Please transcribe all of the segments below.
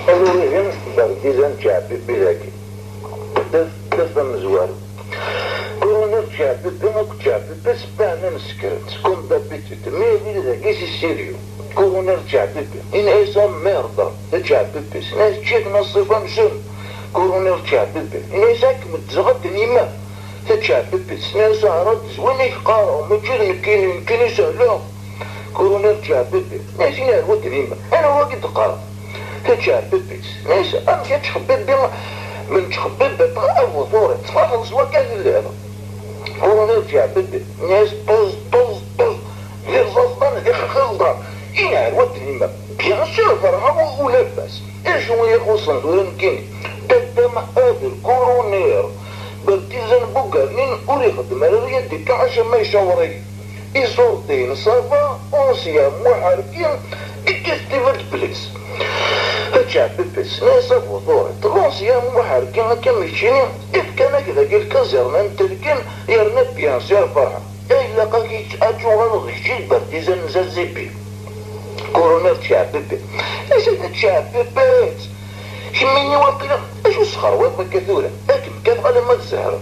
أولهم برديزان شعبي بلاكي دفع مزوار كورونا شعبي بمك شعبي بس بعنا نسكرت كون بابيتت ميري ذاكيس السيريو كورونا شعبي إن إيسا مرضى شعبي بس ناس تشيك نصيفا مشن كورونا شعبي إن إيسا كمتزغد نيما شعبي بس ناس عرض وين يقارعوا مجرد كين يسألوه كورونا شعبي ناس ينهروا نيما أنا واقد قارع شعبي بس ناس أمشي تخبب بما من تخبب بطاقة وثورة تفاحل سواكا اللعبة ونرجع بدي ناس طز غير زلطان غير خلطان إنا الوطن بيان سور فرحة ولبس إيش هو يخصن ولنكيني تدم قادر كورونير بلتزن بوغانين وري خدم على يدي كعشا ما يشاوري إصورتين صافا أنسيا محاركين إكستيفل بليس هتشعب بس ناس وثورة تغوصيا محاركين كم يشيني إذ كان كذا قيل كزرنا نتلقين يرنا بيان سير فرحة أي لقاكي أجوغان غشي برديزان زازيبي كورونا تشعب بس إذا تشعب بس شميني واقلا أشو سخروات بكثورة لكن كيف على ما تزهر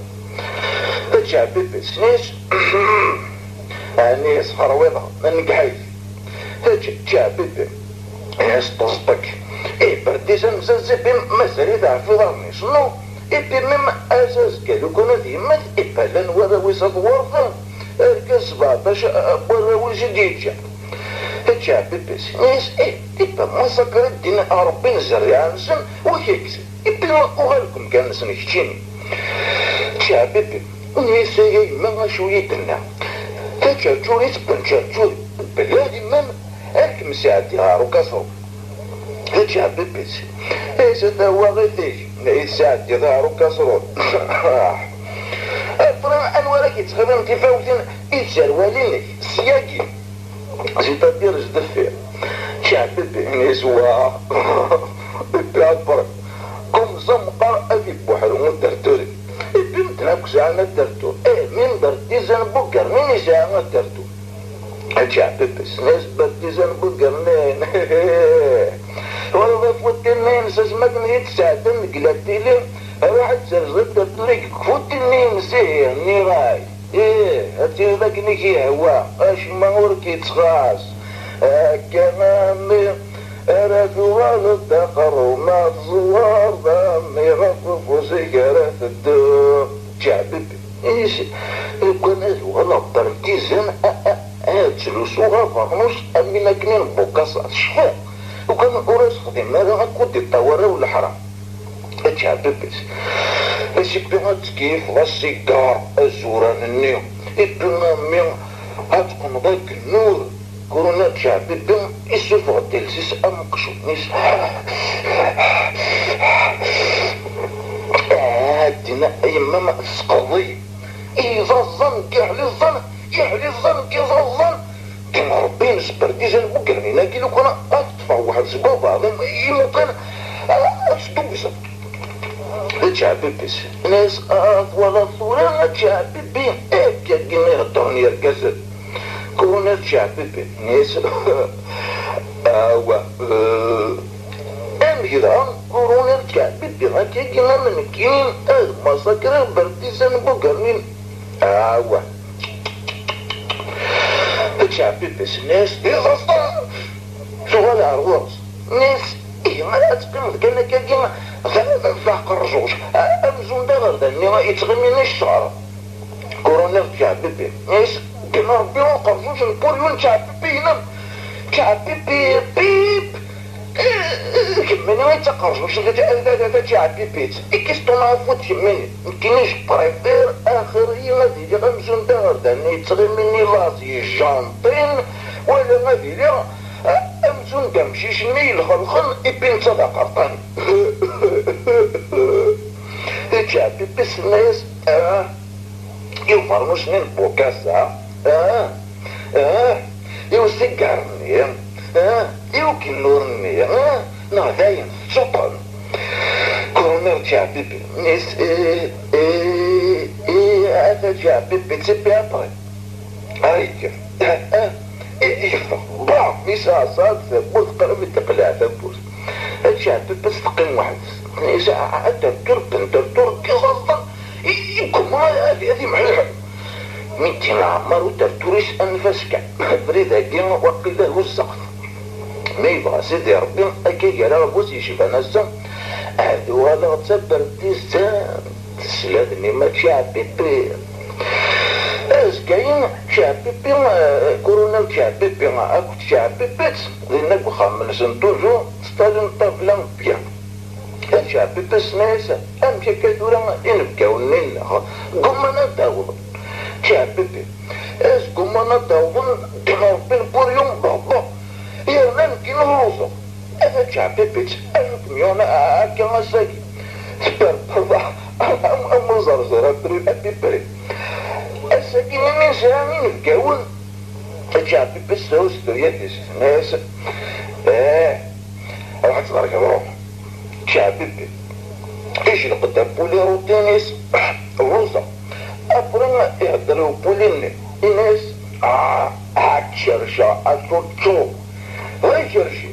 تشعب بس ناس ناس خرواتها من قحيف تشعب بس ناس تصبك برديزان زازيبي مسالي في ظهرني شنو مما اساس قالوا كنا ديما بلان وراوي صدورنا اركز 17 وراوي جديد تشعب بس ناس ما سكر الدين ربي نزرع نسن وكيكس وغالكم كان نسن يشتيني تشعب بس ناس ما شوية لنا تشعجوري تبنشعجوري بلادي مام هاك مساعدي هارو كسرو تشعب بس ايش هو غيثيش يساعد يظهروا كسرون طبعا انوارك يتخدم تفاوتين يتسروالينك سياقي زيتا دير جدفير شعب نسوا بيعبر كم زمقر ابي بوحر ومدرتوري بنت ناكس عنا الدرتور من درديزان بوكر من يساعنا الدرتور شعب بس ناس برديزان بوكرنين والله فوتنين ساسمكن يتساعدن قلتيلي واحد زرزر درتوريك فوتنين سيه نيراي هاتي ذاك نيكي هوا اش ما ورك يتخاص كمامي رادو على الدقر وما الزوار ضامي غفف وسيجارة الدو شعبي ايش يكون هذو غلط تركيزن جلوسوها فغنوش امينا كنين بوكاسات شفاء وكان أوراس خدم ماذا غاكود الطوارة والحرام اتشعب بس اش بيغا تكيف غاسيكار الزوران النيو ابنا ميو هاتكون ضيك النور كورونا تشعب بيم يسوف غدلسيس امقشوتنيس هادينا ايما ما تسقضي اذا الظن يعلي الظن يعلي الظن كيظن الظن كان ربي نصبر ديجا وقرنينا كيلو كنا اطفى واحد سباب عظيم يموتين اشدو بسا تشعب بس ناس ولا صورة تشعب بين اكيا كيما يهضرني يركزل كونا تشعب بين ناس ام كذا كورونا تشعب بين هكا كيما من كين مساكر برديزان بوقرنين تشعب بس ناس يغصطا شغال عروض ناس ما تقيم كان كيما فاق الرجوج امزون دا غير داني يتغمينا الشعر كورونا تشعب بي ناس كيما ربي وقرجوج البوريون تشعب بينا تشعب بي بيب كماني ما يتقرجوش تشعب بيت كيستو نعرفو تشميني مكينيش بريفير اخرية غادي غمزون دا غير داني يتغميني لازي الشانطين ولا غادي لي امزون دمشيش نيل خلخل ابن صدق قرطان تشعب بس الناس يفرموش من بوكاسا يوسيقرني يوكنورني نعداين سلطان كورونا تشعب ناس هذا تشعب تسبي ابري هايك يفرق بعض مساعصات ثبوت قرب التقلع ثبوت شعب بس تقيم واحد ساعة ترتر كيصدر يكون هذه محلها ميتين عمر وترتوريش أنفسك بريد كيما وقيده السقف ما يبغى سيدي ربي أكيد على ربوس يشوف ناسا هذو هذا تصبر ديسان تسلادني ما شعبي كاين شعبي كورونا شعبي اكو شعبي بس لأنك خامل سنتوجو ستالين طفلان بيان شعبي بس ناس أمشي كدورا إنبكاو نين قمنا داوض شعبي قمنا داوض دماغ بالبوريوم بابا يا ممكن الوصف هذا شعبي بس أشوف ميونا أكا مساكي سبر بابا أم زرزرة بريد أبي بريد الساكن من سامين الكون شعبي بس هو سترياديس ناس راح تصدرك بروح شعبي ايش القدام بولي روتينيس روزا أبرنا يهدروا بوليني الناس هاتشرشا أسوتشو هاتشرشي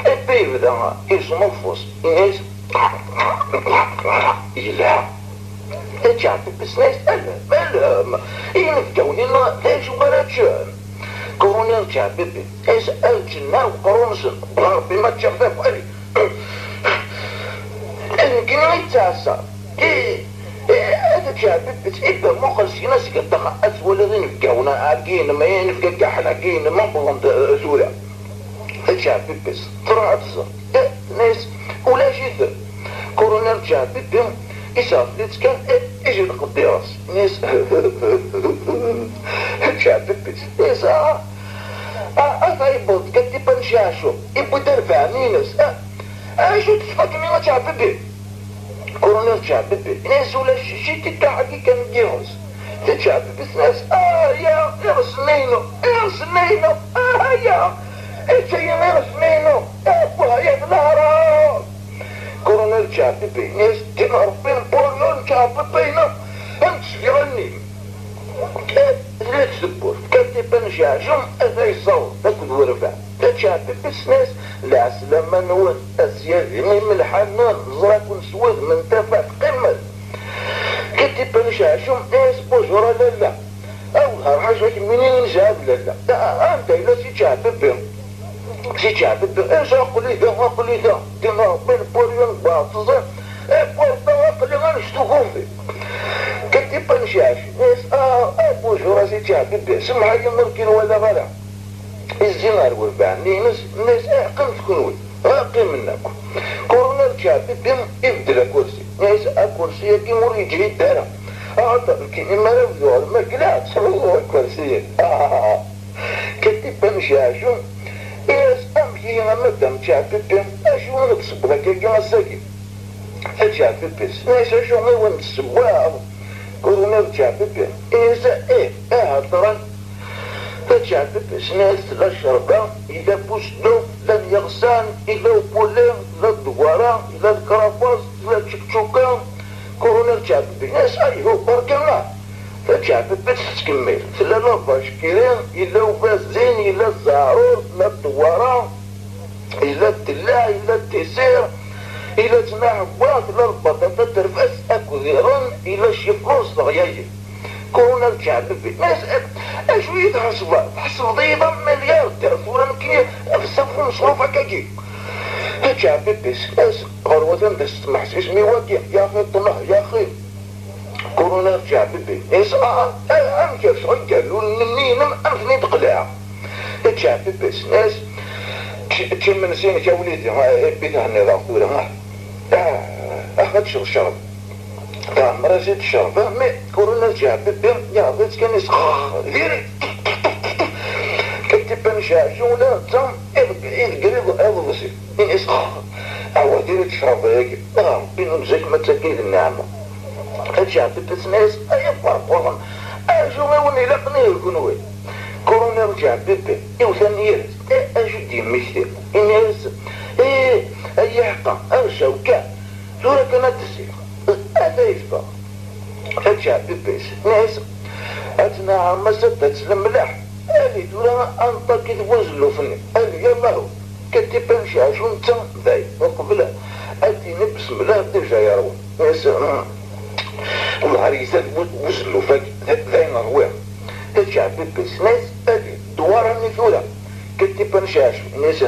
البيب ذا يسمفوس الناس يلا شعبي بس ناس ألا ينفكوني ليش وغراتشان كورونيل شعبي ايش الجنة وقرونسن بربي ما تشافاك وقالي يمكن يتعسى هذا شعبي بس إبا مخلصي ناس قد أسوأ الذين يفكونا عاقين ما ينفكا كحلاقين ما بغند سوريا هذا شعبي بس ترى أتصر ناس ولا شيء كورونيل شعبي بهم إسافلت كان إيجي القدياس ناس شعبي بس ناس أفايبوت قد يبنشاشو يبو درفع نينس شو تفكني ما شعبي بهم كورونيل شعبي بهم ناس ولا شي تتحكي كان جيروس شعبي بس ناس يا سنينو يا سنينو يا بلارا كورونيل شعبي بهم ناس تنربين بوريون شعبي بينا انت سفيرني لا تسبور كاتي بنشاشم هذا يصور تاكل ورفع شعبي بس ناس لا سلامة نوان أسيادي من الحنان زراك ونسواد من تفاق قمل كاتي بنشاشم ناس بوجورة لا أولها حاجة منين نجاب لا أنت إلا سي شعبي بهم سي شعبي بهم إيش أقولي ذا ديما بين بوريون باطزة بورتا وقلي غنشتوكم فيه كنتي بنشاش ناس بوجورة سي شعبي بهم سمحة يمركن ولا غلا الزنار والبعني ناس قم تكونوا قم منكم كورونيل شعبي بهم يبدل كرسي ناس كرسي كي مور يجي الدارة كي ما نبدو ما كلا تصلوا الكرسي كنتي بنشاشو ناس أمشي أنا مدام شعبي بهم أشو نتصب لك كي مساكي شعبي بس ناس أشو غير نتصبوا كورونيل شعبي بهم ناس هضرا شعبي بس ناس لا شربة إلا بوسدو لا اليغسان إلا بولين لا الدوارة لا الكرافاس لا الشكشوكان كورونيل شعبي ناس هو بركنا شعبي بس تكمل لا باشكيرين إلا وبازين إلا الزعرور لا الدوارة إلا الدلاع إلا التيسير إلا تناحبات إلا البطاطا ترفس أكو ذيران إلا الشفروس غياجي كورونيل شعبي ناس شوية تحسب ضيبا مليار تأثورا كي أفسف مصروف هكاكي شعبي بس ناس غروة دس محسيس ميواقع يا أخي طلع يا أخي كورونيل شعبي ناس أمشي شعي قالوا نمني أمشي تقلع شعبي بس ناس تشمن سيني يا وليدي بيتها النظام أخذ شرب مرة الشربة مي كورونا شعبي بهم يعطيت كان يسخر ذيري كنت بنشاشو ولا تم قريب أضغسي إن يسخر أو ذيري تشرب هيك بينهم زيك متاكيد النعمة الشعبي بس ناس يفرقوهم شو غيوني لقني الكنوي كورونا شعبي بهم يوثن يرس أجدي مشتر إن يرس أي حقا أو شوكا سورة كانت تسير هذا يشبه الشعبي بس ناس أتنا عما ستة الملاح اللي دولا أنطق وزلو فني اللي يلا هو كتب نشاشو نتا ذاي وقبل أديني بسم الله ديجا يروي والعريسات وزلوا فاك ذاي نرويع تشعب بس ناس أدي دوارا نثولا كتب نشاشو ناس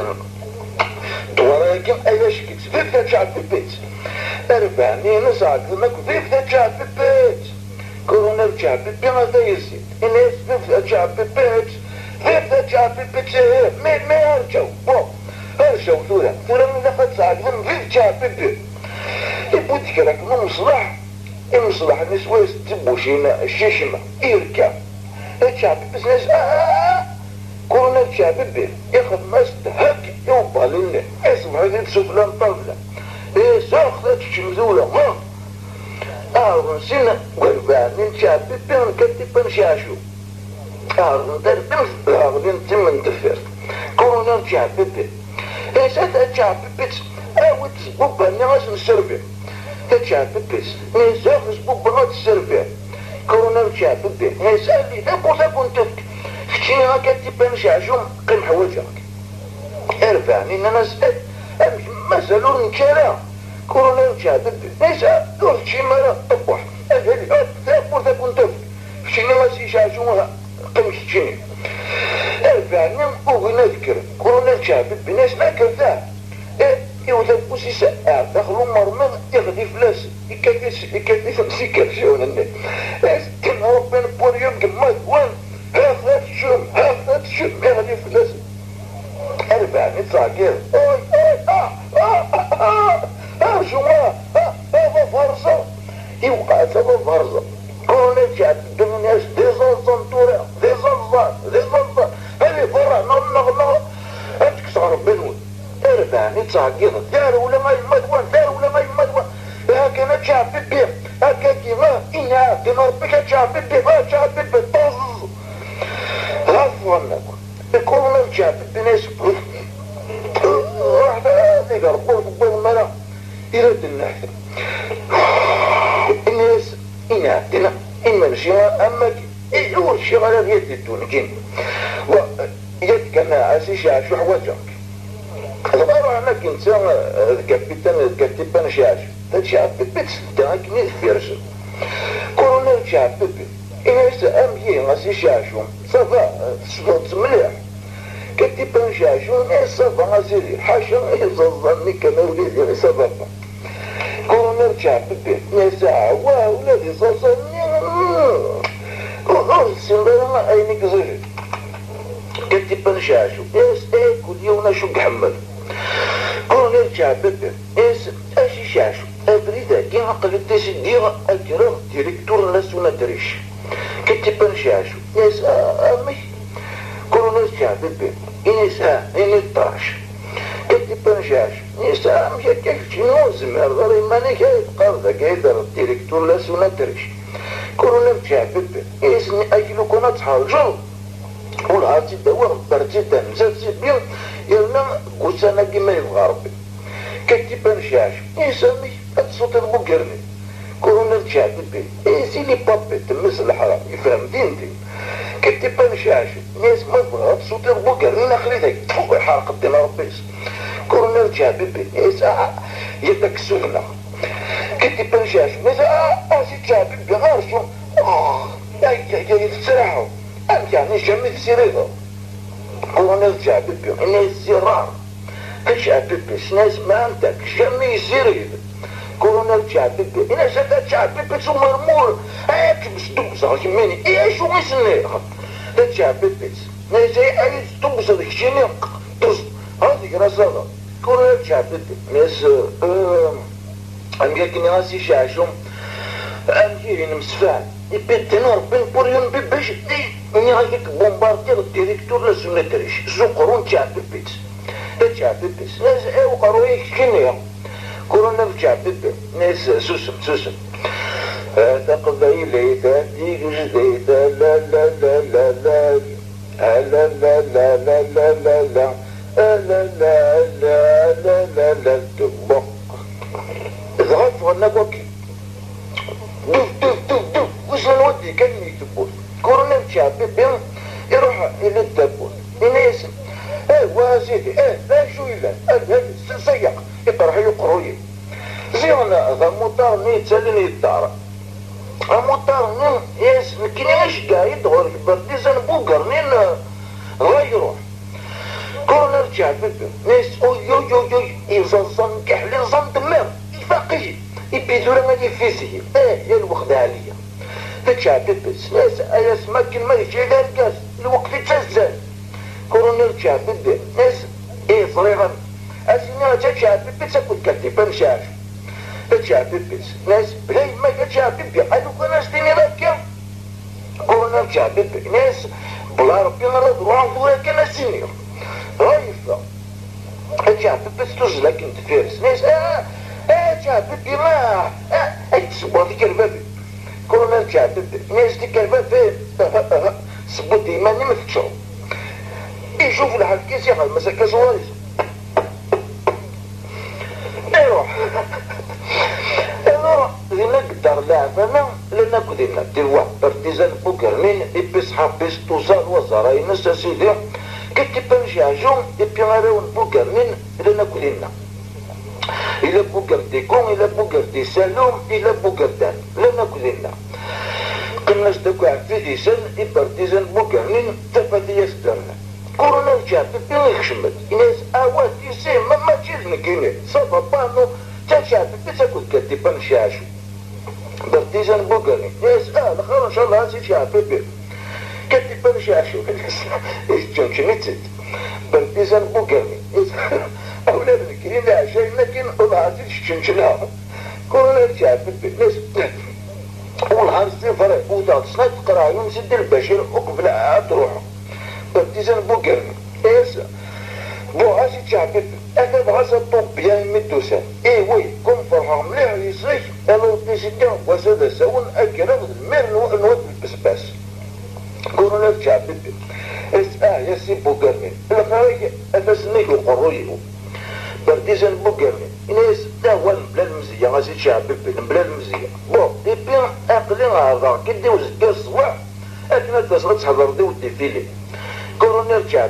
دوارا كم أيش كت فيف تشعب بس أربعني نسعد لمك فيف تشعب بس كورونا تشعب بما ذا يزيد الناس فيف تشعب بس فيف تشعب بس ما يرجعوا هرجعوا ثولا من دخل ساعد من فيف تشعب بس يبود كراك من مصلح المصلح النسوة تبوشينا الشيشمة يركب تشعب بس ناس كورونا تشعب بس ياخذ مست هك يوبا لله اسمع هذه سفلان طفلة ايه ساخذت شمزولة سنة قربان نشعب بس نكتب نشاشو دار بمس تم ندفر كورونا تشعب بس ايه ساعتها تشعب بس اود بوبا ناس نسربي تشعب بس نساخ بوبا ناس نسربي كورونا تشعب بس نسالي ثابو نتفك فتشيني كتب نشاشو قيم حواجك ارفعني ان انا سأل مسألون نشارع كورونا تشعب بس نسا دور شي مرة طبوح اهلي ثابو نتفك فتشيني ما سيشاشوها قيم فتشيني ارفعني وغي نذكر كورونا تشعب بناس ناكل يوثب بوسي ساعة دخلوا مرمى يغدي فلاس يكاثيس مسيكا شاونا الناس كان ربنا بوريوم كما وين هاخذت الشم يغدي فلاس أربعني تصاقير شو هذا فرصة يوقع هذا فرصة كورونا تشعب الناس دي زنطورة دي زنطان هذه فرع نغ هاتك صار بنون اربعني تصاقير دار ولا ما يمدوان هكذا تشعب بالبيع هكذا كيما إنها تنربك تشعب بالبيع تشعب بالبيع طز غفوا لكم الكورونا تشعب بالناس واحدة ذيك ربوط الملا يرد النحث الناس إنها إما نشيها أما أول شيء غير يدي كين ويدك أنا عسيش عشو حواجك الغير أنا كنت كابتن شاش تشعب بس تاكني فيرجن كورونا تشعب بس إناس أمي غاسي شاشو صفا صفات مليح كابتن شاشو ناس صفا غاسي حاشا يزظني كما وليدي صفا كورونا تشعب بس ناس عوا ولادي صاصني سنبرا أينك زوجي كابتن شاشو ناس كل يوم نشوق حمد كورونا تشعب بس اشي شاشو ابريدا كي عقل التسدير اجرام ديريكتور لسونا دريش كتب شاشو ناس امي كورونا تشعب ناس اني الطاش كتب شاشو ناس امي كيف شنو زمر غير ماني كايد قرضه كايدر الديريكتور لسونا دريش كورونا تشعب ناس اجلو كنا تحالجو والعاتي دوار برتي تنزل بيهم يلنا قوسانا كيما يبغى ربي كتب نشاش يسمي الصوت المقرني كورونا تشعب بي سيلي بابي تمس الحرام يفهم دينتي كتب نشاش ناس ما بغات صوت المقرني نخليتك تفوق حرق الدين ربيس كورونا تشعب بي يدك سنة كتب نشاش ناس اسي تشعب بي غارشو يتسرحوا انت يعني شميت سيريضة كورونا تشعب بي ناس زرار تشعب بس ناس ما عندك شمي سيريض كورونا تشعب بي ناس تشعب بس ومرمور هاك بس دوبسة شميني ايه شو مسني تشعب بس ناس ايه دوبسة ديك شيني تص هذيك راسها كورونا تشعب بي ناس امجاك ناسي شاشم امجيري نمسفان يبيت نار بين بوريون بيبش نياجك بومباردير الديريكتور لازم نتريش زقرون تشعب بيت تشعب بس ناس ايه وقرويك كنيا كورونا تشعب ناس سوسم تقضي ليتا ديك جديدة لا لا لا لا لا لا لا لا لا لا لا لا لا لا لا لا لا لا تبق ضغط ونبوكي دوف وش نودي كان يكتبون كورونا تشعب بهم يروح إلى الدبون الناس واسيدي لا شو قروي زين ذا موطار نيتسالني الدار موطار ياس كيناش قايد غير البرديزان بوكرنين غيروح كون نرجع بدو ناس اوي يزنزن كحلي زن دماغ يفاقي يبيدو راه ماني فيزي يا الوخدة عليا ترجع بدس ناس اياس ماكن ما يجي غير كاس الوقت يتزال كون نرجع بدو ناس صغيرا اسينا ترجع بدس اكل كتبان شاف ترجع بدس ناس بلاي ما ترجع بدس قالوا ناس ديني راكا كون نرجع بدو ناس بلا ربي نرد روح كان سينيور رايفة اجا بس تجلك انت فارس ناس اجا بدي ما تسبوا ديك الباب كون نرجع ناس ديك الباب سبوا ديما نمفتشو يشوفوا لها الكيس ياخذ مساكا زواريز ايروح دينا قدر لعبنا لنا كدينا ديوا بارتيزان بوكرنين بيس حابيس توصل وزراي ناس سيدي كتبان جاجون يبي غاراون بوكرنين لنا كلنا إلا بوكر ديكون إلا بوكر دي سالوم إلا بوكر دان لنا كلنا قلنا جدكو عفيدي سن إبارتيزان بوكرنين تفادي يسدرنا كورونا جاب بيغي يخشمت إناس أوات يسير ما تجيز نكيني صافا بانو تشاب بيساكو كتبان جاجون بارتيزان بوكرنين ناس لخير إن شاء الله هاسي شاب بيبي كتبان جاجون جنشنيتت بارتيزان بوكرني أولاد الكريم عشان لكن العزيز شنشنها كورونا رجع بالناس والنهار الصفر وضع صناعة تقرا يوم سد البشر وقبل عاد روحه بارتيزان بوكرني بوغاسي تعبت انا بغاس الطب بيان يمدوسان وي كون فرحة مليح يصيح انا بيسيتان وسادة ساون اكرا المير نود البسباس كورونا رجع يا سي بوكرني الخارج اتسنيك القروي بارتيزان بوكرني ناس تاوان بلا المزيه غاسي شعب بلا المزيه بون بين اقلي هذا كدي وزكا الصباح اكنا تصرت تحضر دي ودي فيلي كورونا رجع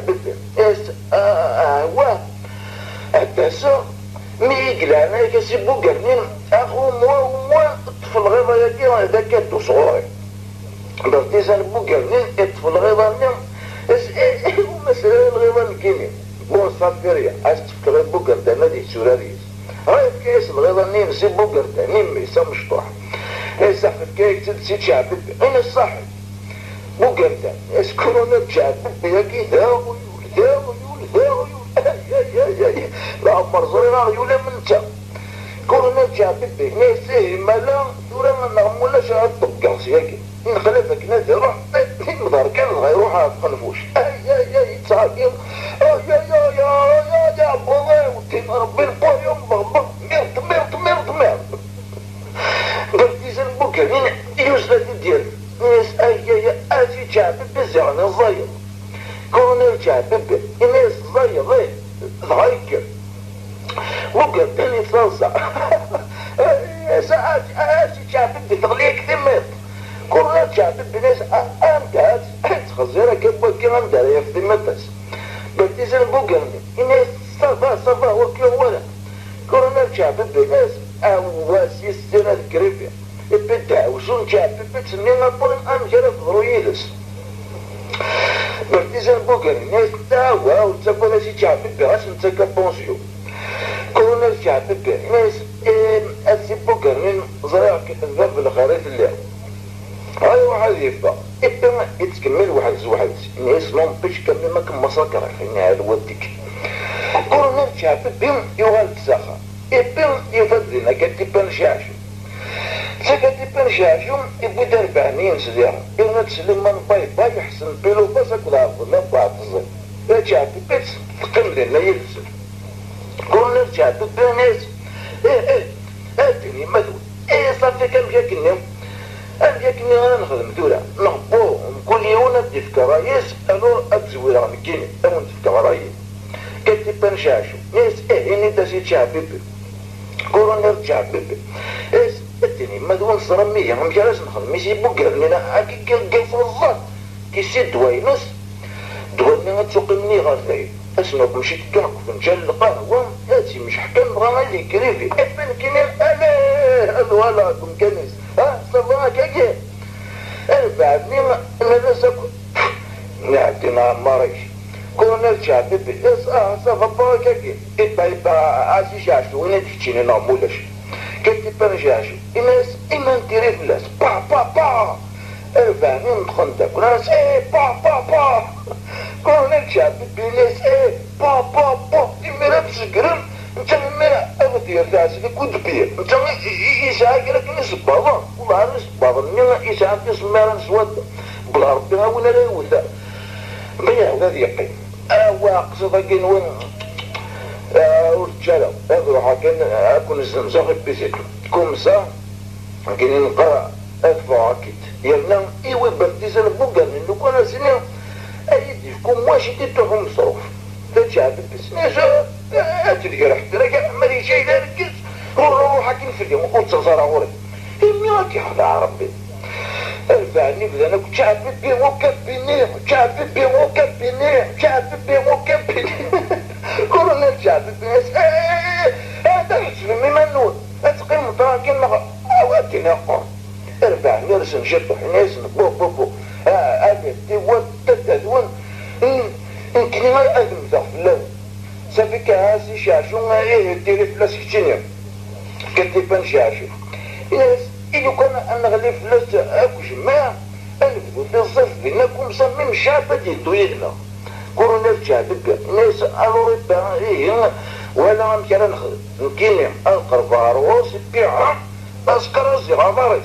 اس واه اتسا مي يقلع انا يا سي بوكرني اخو موا الطفل غير يدي هذاك كادو صغير بارتيزان بوكرني الطفل غير مثلا الغيبان الكيمياء بون صافيريا عايز تفكر بوكر دا نادي سوراريس هاي كيس الغيبان نيم سي بوكر دا نيم ميسا مشطوح هاي صاحب كيك تدسي تشعب انا الصاحب بوكر دا اس كورونا تشعب ياكي ذا غيول ذا غيول ذا غيول لا عمر صغير غيول من تا كورونا تشعب ناسيه مالا ثورا نغمولا شعب طبقاس ياكي نخلفك ناس يروح نظهر كان غيروح على القنفوش يتصاقين يا بوضي وتين ربي البور يوم بغبغ مرت بارتيزان بوكرنين يوزلت ديال ناس ازي شعب بزعنا صغير كون شعب ناس صغير ضايكر بوكرنين صلصة ساعات ازي شعب تغليك ثمات كورونا شعب بناس امتاز تخزيرا كيف وكي غندار يفدي متاس بارتيزان بوكرني الناس صافا وكي ولا كورونا شعب بناس اواسي السنة الكريبيا البدع وشون شعب بتسمي نقول امجرة فرويلس بارتيزان بوكرني ناس تاوا وتسكونا شي شعب بناس نتسكا بونسيو كورونا شعب بناس اسي بوكرني زرع الذنب الخريف اللي هاي واحد يبقى إبقى يتكمل واحد زواحد الناس لهم باش كمل ما كان مساكرة في هذا وديك كورونا شعب بهم يوهال تساخر إبقى يفضلنا كتبان شاشو سكتبان شاشو يبقى دار بعنين سديرا إلنا تسلم من باي يحسن بيلو باسك لعبو لا بعض الزي لا شعب بيت تقم لنا يلزم كورونا شعب بناس هاتني مدو صافي كم جاكني لكني انا نخدم دورة نهبو كل يوم نبدي في كرايس الو ابزوير عن كيني اون في كرايس كتبان شاشو ناس اني تسيت شعبيبي كورونا رجع بيبي اس اتني مدون صرمية هم جالس نخدم ميسي بوكرني انا هاكي قلف الزات كيسي دوينس دويني غتسوق مني غازاي اسنو مشيت كنق فنجان القهوة ذاتي مش حكم غالي كريفي ابن كنين انا الولاكم كنيس صباح كاكي بعدني انا نسكت نعطينا مريش كون الشعب بس صباح كاكي ابا عزيز عشو وين تحكيني نعمولاش كنت برجعشو الناس اما نتيري فلاس با با با بعدني نتخندق وناس با با با كون الشعب بالناس با با با إمرا بسكرم انت إمرا أغدير تاسك كنت بيه انت إيساك لك نسبابا والله نسبابا نينا إيساك نسمارا نسود بلا ربنا ولا لا يوثا بيا هذا يقين واقصد أكين وين ورجالا أروح أكون الزمزاغ بيزيتو كومسا كاين نقرا أدفع أكيد يرنا إيوه برديزا البوغا من لكونا سنين أيديكم واش يديتوهم مصروف تجعب البسناس أتلقى رحت لك مالي شيء لا ركز روحك نفرقا وقلت صراغوري إمياك يا ربي الفعني بدنا كتشعب بي وكبيني كتشعب بي وكبيني كتشعب بي وكبيني كورونا الشعب الناس هذا حسن ممنون أتقيم مطاقين أواتنا قرن الفعني رسم شطح ناس بو بو بو هذا تيوان تتدون يمكن ما أدم ذا سافيك هاسي شاشو ديري فلاس كتينيا كتبان شاشو الناس إلو كان أنا غلي فلاس أكو جماعة أنفذو في الصيف لأنكم صمم شعب ديتو يغنى كورونا الشعب الناس ألوري باهي ولا غنكرا نخدم نكيني أنقرب عروس بيعها أسكر الزغاباريس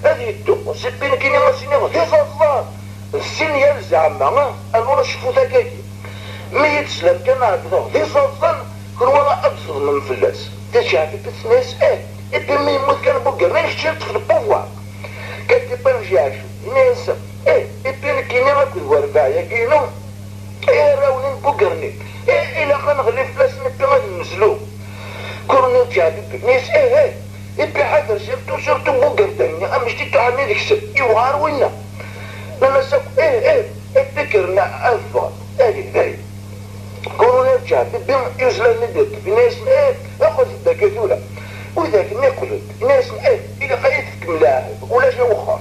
هذه الدو سبين كيني ما سيني غير الله السن يرزع معاه المرة شفو ذاكاكي ما يتسلم كان عبده في صلصان كل ولا أبصر من فلاس تشعب بسناس إبن ما يموت كان بوكا ما يشترط في البوفوار كانت بنجاشو ناس إبن كينا ما كل وربايا كينو راونين بوكرني إلا كان غلي فلاس نبي غادي ننزلو كورني تشعب ناس إبن حذر شرتو بوكر تاني أمش تيتو عني ديكسب يوغار وينا لما سوق افتكرنا أفضل هذه كورونا الشعب بين يوزلا ندك في ناس أخذ الدكاتورة وذاك ناكل ناس إذا قيدتك ملاعب ولا شيء وخر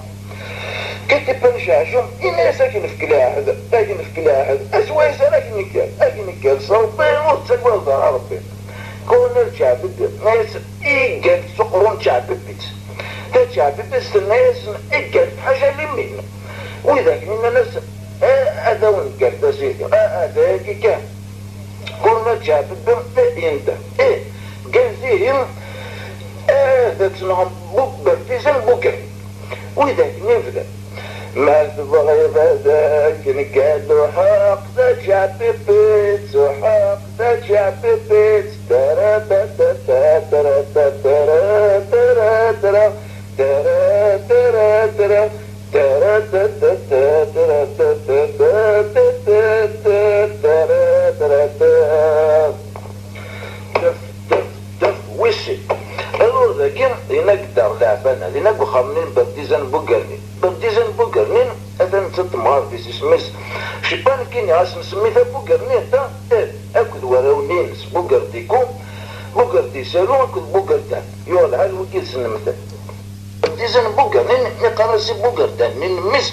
كتب بنشاشهم الناس ساكن في كلاعب ساكن في كلاعب أسوايس لكن نكال صوبين وتسوى ظهر ربي كورونا الشعب ناس إيجاد سقرون شعب بيت تشعب بس الناس إيجاد حاجة لمين وإذاك من ناس هذا ونقرد سيدي هذا كان كلنا جاب الدم ينده قال فيهم هذا تنهم بكر تيزن بكر وإذاك نفذا ما تبغي هذاك نقالو حق ذا جاب بيت وحق ذا جاب بيت ترى ترى ترى ترى ترى ترى ترى ترى دف وشي الو ذاكين ينقدر لعبانا لنقو خامنين برديزان بوغرنين هذا نتطمار في سميس شبان كيني عاش نسميثا بوغرنين تا اكد وراونين بوغرديكو بوغرديسالو اكد بوغردان يوال عال وكيل سنمثل ديزن بوغر نقراسي بوغر تاني نمس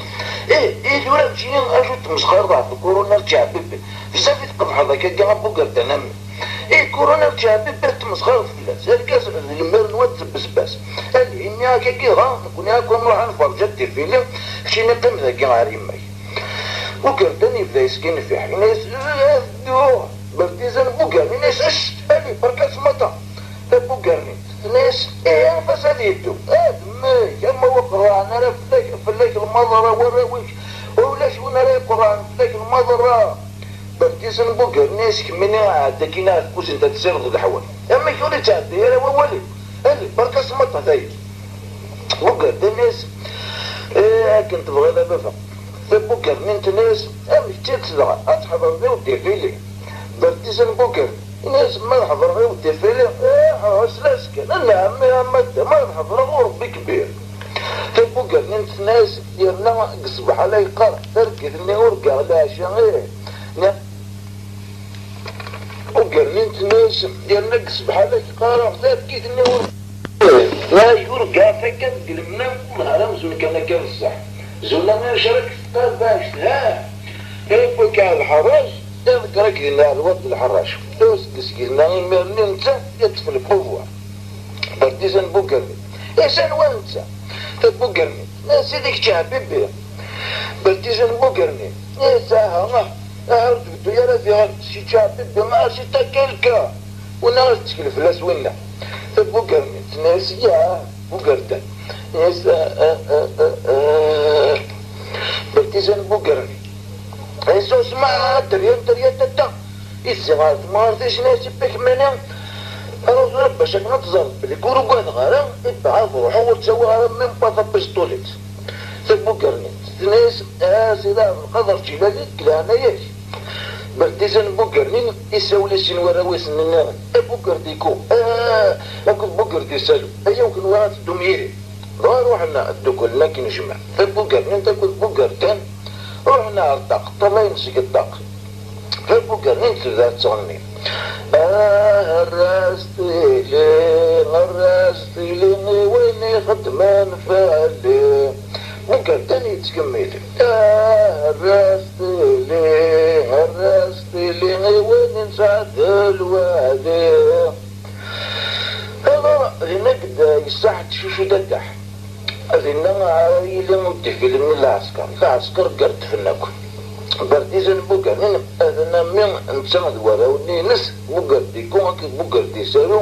الولاد شنو اجو تمسخر ضعف كورونا تشعب بزاف يتقضح هذاك كاع بوغر تنام كورونا تشعب تمسخر فلاس الكاس المر نواد بسباس اللي هنا كي غا نكون هاكا نروح نفرج التلفزيون شي نقيم ذاك عاري ماي بوغر تاني بدا يسكن في حيناس برديزن بوغر ناس اش هذه بركاس مطا بوغرني ناس بس هذه يدو كما وقرا انا راه فلاك المضره وراويش ولاش وانا راه قران فلاك المضره برديزن بوغر ناس كمنا عاد كينا كوش انت تسير غد الحوال اما يقول تعدي راه ولي هذه بركاس مطا ثاي بوغر الناس كنت تبغي دابا بوغر انت ناس امي تتزرع تحضر ذي ودير فيلي برديزن بوغر الناس ما نحضر غير وديفيلي سلاسكن انا ما نحضر وربي كبير تبوكر نمت ناس ديالنا قصبح على يقرا تركز اني ورقا لا شغير بوكرنين تناس ينقص بحالك قارع ذات كيف النور لا يرقى فكر قلبنا نهار مزون كان كان الصح زولا ما شارك باش ها هيك على الحراج تذكرك لنا الوقت الحراج دوس قسكينا يمرني انت يدخل القوة بارتيزان بوكرني ايشان وانت تبوكرني سيدك شعبي بارتيزان بوكرني ايساها عرض بدو يا راسي غير شي شعبي ما شي تاكلكا وانا غتشكل فلاس وينا بوكرني تناسي يا بوكرتان بارتيزان بوكرني ايسو اسمع دريان تتا الزغار ما رضيش ناسي بك منام اروح ربا شاك نتزرب بلي كورو قاد غارة ابعاد روحو وتسوي غارة من باطا بستوليت بوكرني تناس سيدان القدر جلالي كلانا ياك بارتيزان بوكرني يساوي لاشي نوراويس النار بوكرديكو اكو بوكردي سالو ايا وكن وقت دوميري روحنا الدكولنا كي نجمع بوكرني انت كنت بوكرتان روحنا على الطاق طلع يمسك الطاق بوكرني انت ذات تصغني غرستي لي ويني خدمان فعلي بوكرتان يتكمل هرستي لي وين نسعد الوادي هذا هناك يصحت شو ددح هذينا عايلة متفل من العسكر قرد فناكو بارتيزان بوكرنين هذانا من نتسمد وراوني نس بوكردي كونك بوكردي سالو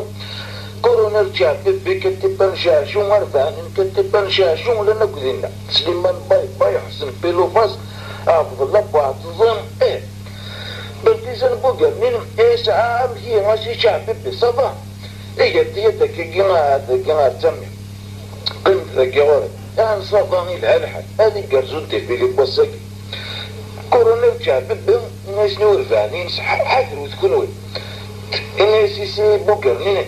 كورونيل شعبي كتبان شاشو مرفان كتبان شاشو لنا كذينا سليمان باي حسن بيلوفاس عبد الله بعتظن بارتيزان بوكرنين ساعة هي ماشي شعبي بصباح يدك كيما تسمي قمت ذاك غوري يعني صداني الهلحة هذه قرزوتي في اللي بوسكي كورونيل شعبي ناس نور فانين حاضر وتكونوي الناس يسي بوكرنين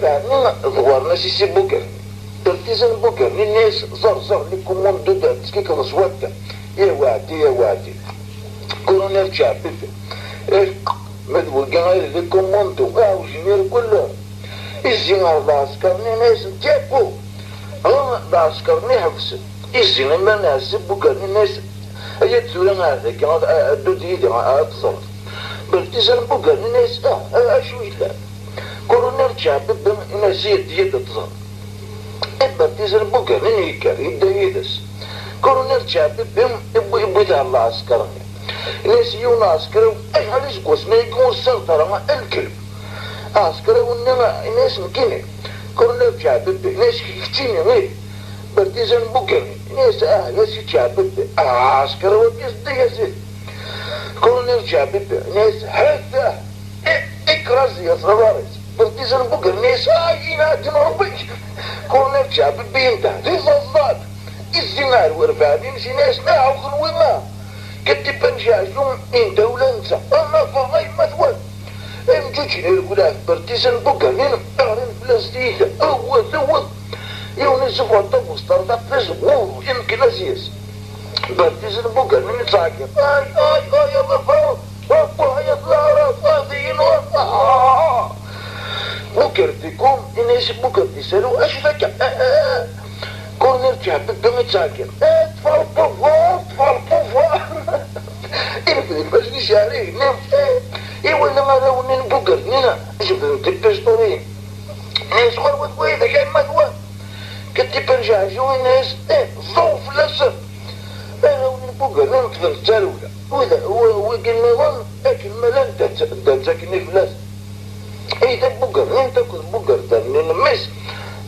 فانين ضوارنا سيسي بوكرنين بارتيزان بوكرنين الناس زر لكم من دودات كيك الصواتة يا وادي كورونيل شعبي مدبول قايل لكم منتو وجميل كله الزينار العسكرني ناس جابو هم العسكرني حفظ الزينار ما ناس بوكرني ناس يتسولن هذا كان الدود يدي اتصل بارتيزان بوكرني ناس اشوي لا كورونيل شعبي ناس يد اتصل بارتيزان بوكرني يبدا يدس كورونيل شعبي يبغى يدار العسكرني ناس يونا عسكري اي حاجة كوس ما يكون السلطرة ما الكلب عسكري ونما ناس مكيني كورنيل شعبي ناس كتيني غير بارتيزان بوكرني ناس ناس شعبي عسكري وناس ديازي كورنيل شعبي ناس حتى اكرازي يا صغاريس بارتيزان بوكرني ناس ينا تنربي كورنيل شعبي بينتا في صداد الزنار ورفعين شي ناس ناعو خلوما كتبان شاشون ان دولة نسا اما فضاي مثوال امجوشي نقولها بارتيزان بوكرنين اغرين بلاستيكا هو يونسف وطب وستارت اب فيسبوك يمكن اسيس بارتيزان بوكرنين ساكن اي يا بفاو وابوها يطلع فاضيين بوكرتيكم انيش بوكرتي سالو اش فكا كورنيل شعبي بمي ساكن تفال بوفا إنك باش شعري نام ولا ما راوني نبوكر نينا شوف نتبش طريق ناس غروت ويدا كان مدوى كتب نرجع جوي ناس ظوف لسر راوني نبوكر نطفل التالولة وإذا هو قال نظام أكل ملان تاكني فلاس إذا بوكر نين تاكل بوكر تاني نمس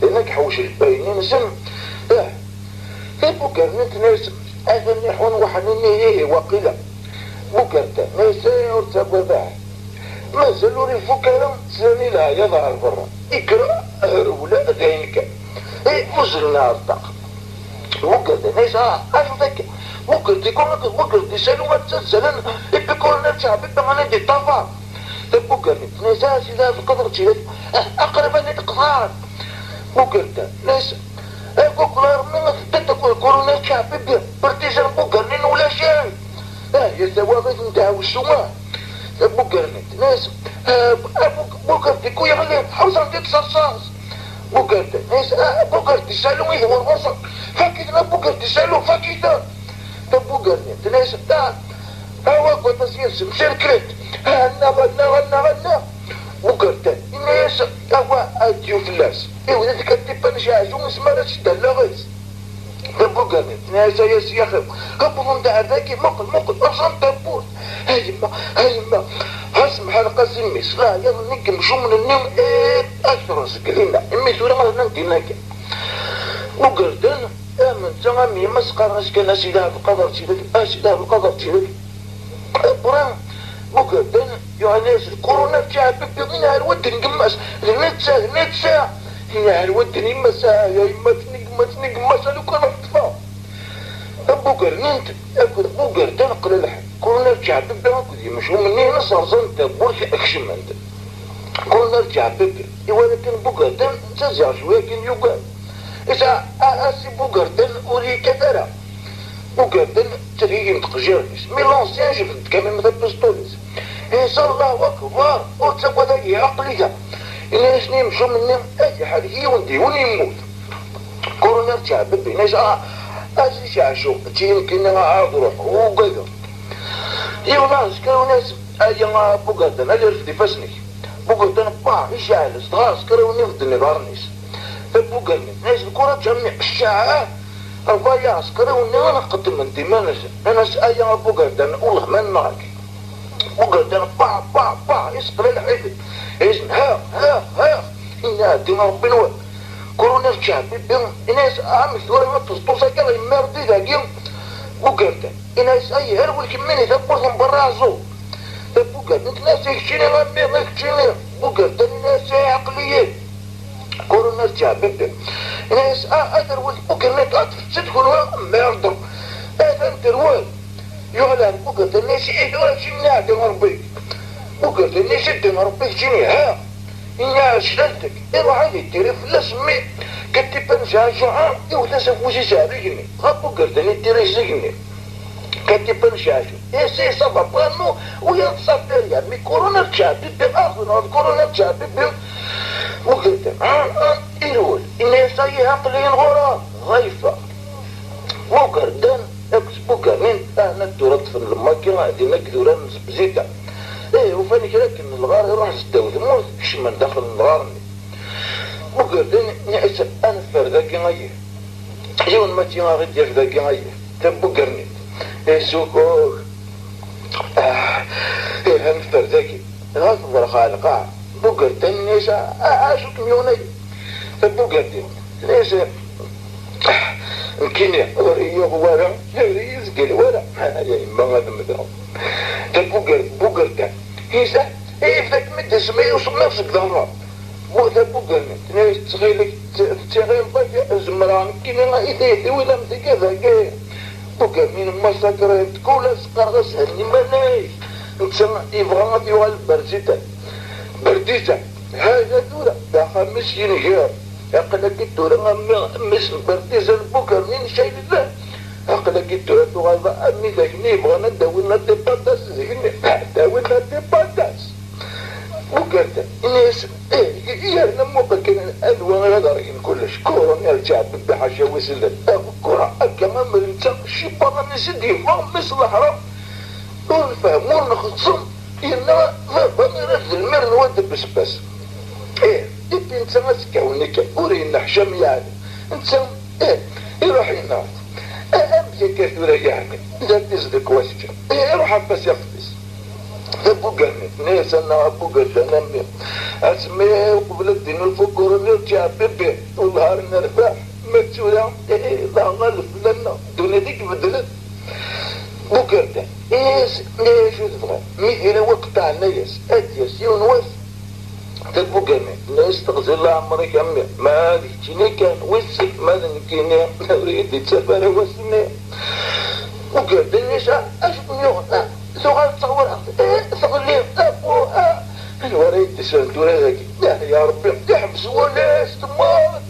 هناك حوش الباينين سم بوكر نين ناس هذا نحون وحنيني إيه وقيلة بوكرتا ناس يرتب وذاه ما زالوا الفكرة ساني لا يظهر برا اقرأ هرولا ذينك مزرنا على الطاقة بوكرتا ناس أشوفك بوكرتي كونك بوكرتي سالوا ما تسلسلن بيكون نرجع بيبقى ندي طفا بوكرتي ناس إذا قدر تشيلت أقرب أن يتقصار بوكرتا ناس كوكلار من تتكون كورونا شعبي بارتيزان بوكرنين ولا شيء يا ثوابت نتاع السماء بوكرنت ناس بوكرتك ويا غليب حوصل ديك صرصاص بوكرت ناس بوكرت سالو إيه هو الغصن فكيتنا بوكرت سالو فكيتا بوكرنت ناس تا هو قوة سياسة مشاركات غنا بوكرت ناس هو أديو فلاس إيه وذا كتبا نشاعشو مسمارة شدا لا غيس بوكرنت ناس يا سياخي هبطوا نتاع ذاكي مقل أصلا تبوت هايما هسمح القاسم لا يلا نقم شو من النوم أكثر سكرينا إمي سورة غير ننتيناك وقردن من تغمي مسقر أشكال أشيدها بالقدر تشيدك برام وقردن يعنيس الكورونا بتاع بيبين هالود نقمس نتسا هي هالود نمسا يا إما تنقمس لو كان اختفاء بوكرنت بوكردن قل الحين كون نرجع ببدا كذي مش مني نصر زنت برش اكشمنت كون نرجع ببدا ولكن بوكردن تزع شويه كان يقال اذا اسي بوكردن وري كثره بوكردن تريجي متقجرنيش مي لونسيان جبت كمان مثل بستوليس ان شاء الله اكبر وتسوى ذاك عقليه إلا شنو مشو مني اي حد يوندي يموت كون نرجع ببدا نجا أجي شاشو يمكن أعرض روح وقيدر يونا سكروا ناس أيما بوغردن اللي رفدي فسني بوغردن با يشعل استغار سكروا نفدني غارنيس فبوغردن ناس الكرة جميع الشاعة الضياع سكروا نانا قدم من ديمانس أنا أيما بوغردن والله ما نعرف بوغردن با يسقر الحيد إذن ها إنا دين ربنا وين كورونا الشعب الناس عم ثورة ما تصطوصا كلا يمردي ذاكيم بوكرتا الناس أي هرول كميني تبوزهم برا زو بوكرتا الناس يكشيني غامي يكشيني بوكرتا الناس عقليات كورونا الشعب الناس أدرول بوكرتا تدخلوا ما يرضوا أنترول يعلن بوكرتا الناس يدور شنو عدم ربيك بوكرتا الناس يدم ربيك شنو ها إنها شلتك إروح عادي تيري فلاسمي كتبا نشاشو يوتاسا فوسي سارجني غابو قردني تيري سجني كتبا نشاشو سي صبا بانو وينصف داريا مي كورونا تشابي بآخر كورونا تشابي وقلت إيرول إنها سايها قليل غرام غايفة وقردان اكس بوكرين أنا التورط في الماكينة غادي نقدر نزبزيتا وفاني لكن الغار يروح يستوي موت كشمن داخل الغار وقردن نعس انا فرداكي غايه يوم ما تيما غير دير ذاكي غايه تبو قرنيت سوكوك هم فرداكي غاصبر خالقا بوقردن نيسا عاشق ميوني تبو قردن نيسا مكيني وريه ورا يزقل ورا يا إما غادا مدرم بوقردن هيسا فاك مدى سمي وصل نفسك ظهرها وذا بوغرنت ناس تغيلك تغيل ضيق زمران كينا غايثيثي ولا متكذا كاين بوغرنين مساكرين تقول اسقر غسهلني مانايش نتسمع يبغى غادي يوغل برديتا هذا دورة دا 50 جار اقلك الدورة مس برديزة البوغرنين شايل الله اقلك الدورة تغاضى امي ذاك نيبغى نداوينا دي باتاس زيني داوينا دي باتاس وقالت الناس يا موقع كان الوان غادرين كلش كورة نرجع بحاجة وسلت كورة كمان مرنتا شبابا نسدي فهم مثل الحرام ونفهمون نخصم إنما فمرد المر نود بس إبي انت مسكونك ورينا حشم يعني انت يروح ينعط أمشي كثيرة يعني لا تزدك واسجة يروح بس يقفز بوغرني ناس انا بوغرني اسمي قبل الدين الفقور نرجع بيبي والنهار نرفع متسولا لا غلف لنا دون ديك بدلت بوغرني شو تبغى مثل وقت الناس اديس يونوس تبوغرني ناس تغزل عمري كمل ما ديتيني كان وسك ما نكيني اريد تسافر وسني بوغرني اشوف يوغنا سؤال تصور ثقلي ابو الوريد تسالتوا هذاك يا ربي تحبس ولا استمر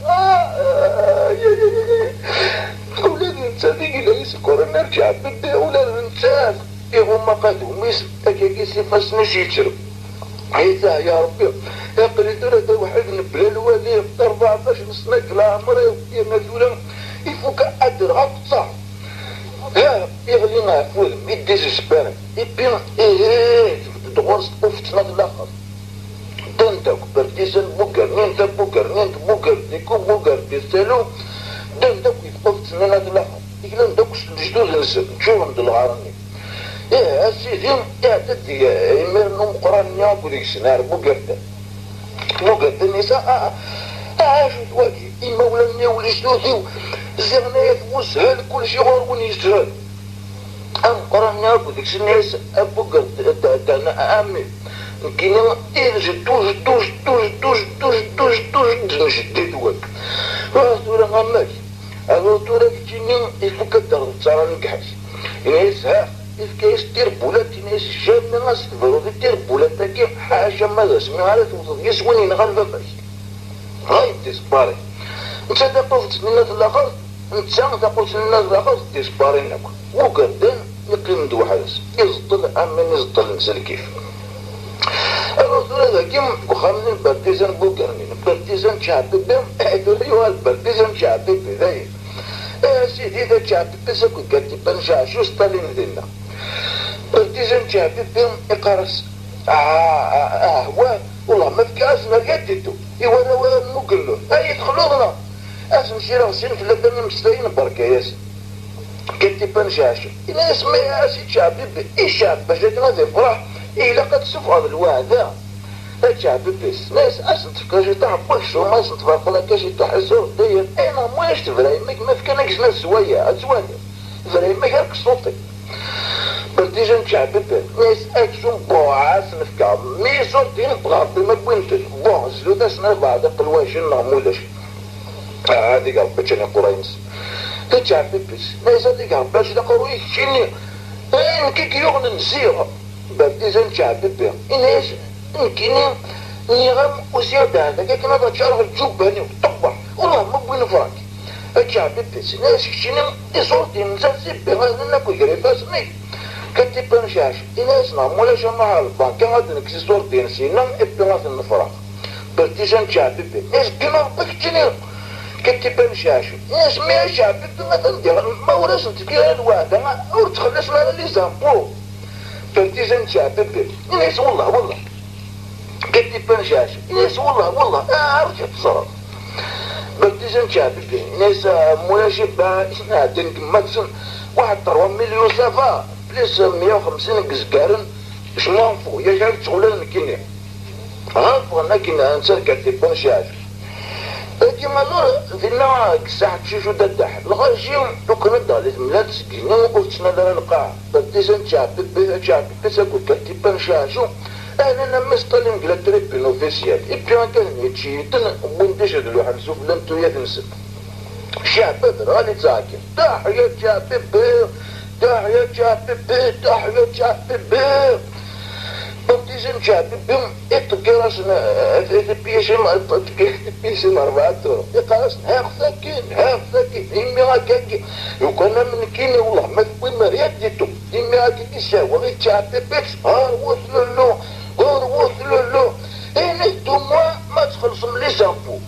ولادي نسى ذيك اللي يسكر نرجع بدي ولاد نسى هما قادوا ميس أكاكيسي فاسنا شيتشرو عيسى يا ربي يا قريت هذا واحد نبلا الوالي 14 سنة كلا عمري يا مدولا يفوك أدر غطسة ها يغلي معفول يديز سبان يبين تغرس أفتنا الآخر دندك برديسن بوكر نينت بوكر نينت بوكر ديكو بوكر ديسالو دندك يفقفتنا الآخر يقولون دوك جدود نسب شو عند الغارني إيه أسيدي اعتدي يمرنو مقرانيا وديك سنار بوكرتا بوكرتا النساء عاشو تواجي إما ولا ولا جدودي زغنايا وسهل كل شي غور يسهل أم قرانيا وديك سناس بوكرتا تاعنا أمي كينا إرجع توج جديد واك واسورة غماش أقولتولك تيني يفك الدغل تصارى نكحش ينايس ها يفكايس دير بولات ينايس جامع غاس تفرو دير بولات تاكي حاجة ماذا سمعها لا توصل يسوين ينغلب باش هاي ديسباري انت تقول سنينات الآخر انت تقول سنينات الآخر ديسباري ناكل وقدام يقيم دو حارس يزطل أمن يزطل نسال كيف الرسول هذا كيم وخامن البرتيزان بوكرني البرتيزان شعبي بهم ايوه البرتيزان شعبي بذاي سيدي ذا شعبي بس كنت كاتبان شو ستالين دينا برتيزان شعبي بهم يقرص هو والله ما فيك اسمه قدتو ايوا انا ولا نقول له يدخلونا اسم شي راسين في لبنان مستويين بركه ياسين كاتبان شاشو الا اسمي سيد شعبي الشعب باش غادي يفرح إلا قد سفعوا الوعدة الشعب بس ناس أصلا تفكر تعبك شو ما أصلا تفرق لك شي تحسور داير أنا ما يشتفري ما فكرناكش ناس سوايا فري ما يرك صوتي برتيجان شعب بس ناس أكشن بوعاس نفكر مي صوتين بغاطي ما بوينتش بوع زلودا سنة بعد قلواشين نعمولاش هادي قال بتشاني قرينس الشعب بس ناس هادي قال باش نقروا يكشيني كيك يغنى نسيرها برتيزان شعبي بهم إناش يمكن نغم وزيادة هذا كي كنا تشارف الجوباني وطبع والله ما بوين فراك الشعبي بس إناش كشينم يصوتي نزلزل بها ناكو قريباس نيك كتبان شاش إناش نعمولا شمع البانك هذا نكسي صورتي نسينام إبتغاث النفراك برتيزان شعبي بهم إناش كنا بكتنين كتبان شاش إناش ميا شعبي بهم ما وراش نتكير الوعد أنا ورتخلص لنا لي زامبو برتيزان شعبي بهم إناس والله كتبان شاش إناس والله أرجع تصرف برتيزان شعبي بهم إناس مولاش با إسنا دين كماتسن واحد 3 مليون صافا بليس 150 قزقارن شمانفو يجعل تشغلان مكيني هانفو أنا كنا نسال كتبان شاش كيما نور فينا ساعة شيشو ددح الغاشيم لو كان دالت ملات سكينة وقلتنا دار القاع برتيزان شعبي بس أقول كتبان شاشو أنا مستلم قلت تريبين أوفيسيال إبيان كان يتشيتن وندش هذا الواحد سوف لم تيثنسب شعبي برالي تاكل تحية شعبي بير تحية شعبي بير تحية شعبي بير برتيزان شعبي بيم إتقرصنا بيشن 4 طرق يقرصنا هاخ ساكن إمي غاكاكي يقولنا من كيني والله ما تقوي مريات ديتو إمي غاكاكي شاوغي شعبي بيش وصلوا له إني دوما ما تخلص من لي زامبو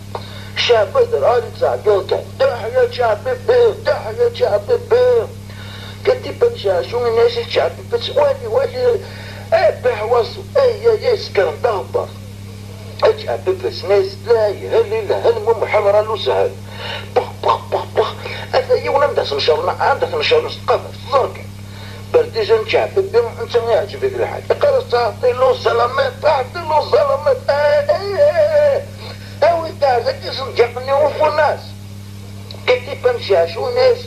شعبي درالي تاعقلتا تحية شعبي بير كتبان شاشو الناس شعبي بيش والي أبح وصو يسكر دغبر أجعب بس ناس لا يهل مو حمرا له سهل بخ هذا يونا ندس نشرنا عندك نشرنا قبل زرقا برتيجان شعب بهم انت ما يعجبك الحاج قرص تعطي له سلامات هاوي تعزك يصنجقني وفو الناس كتبان شاشو ناس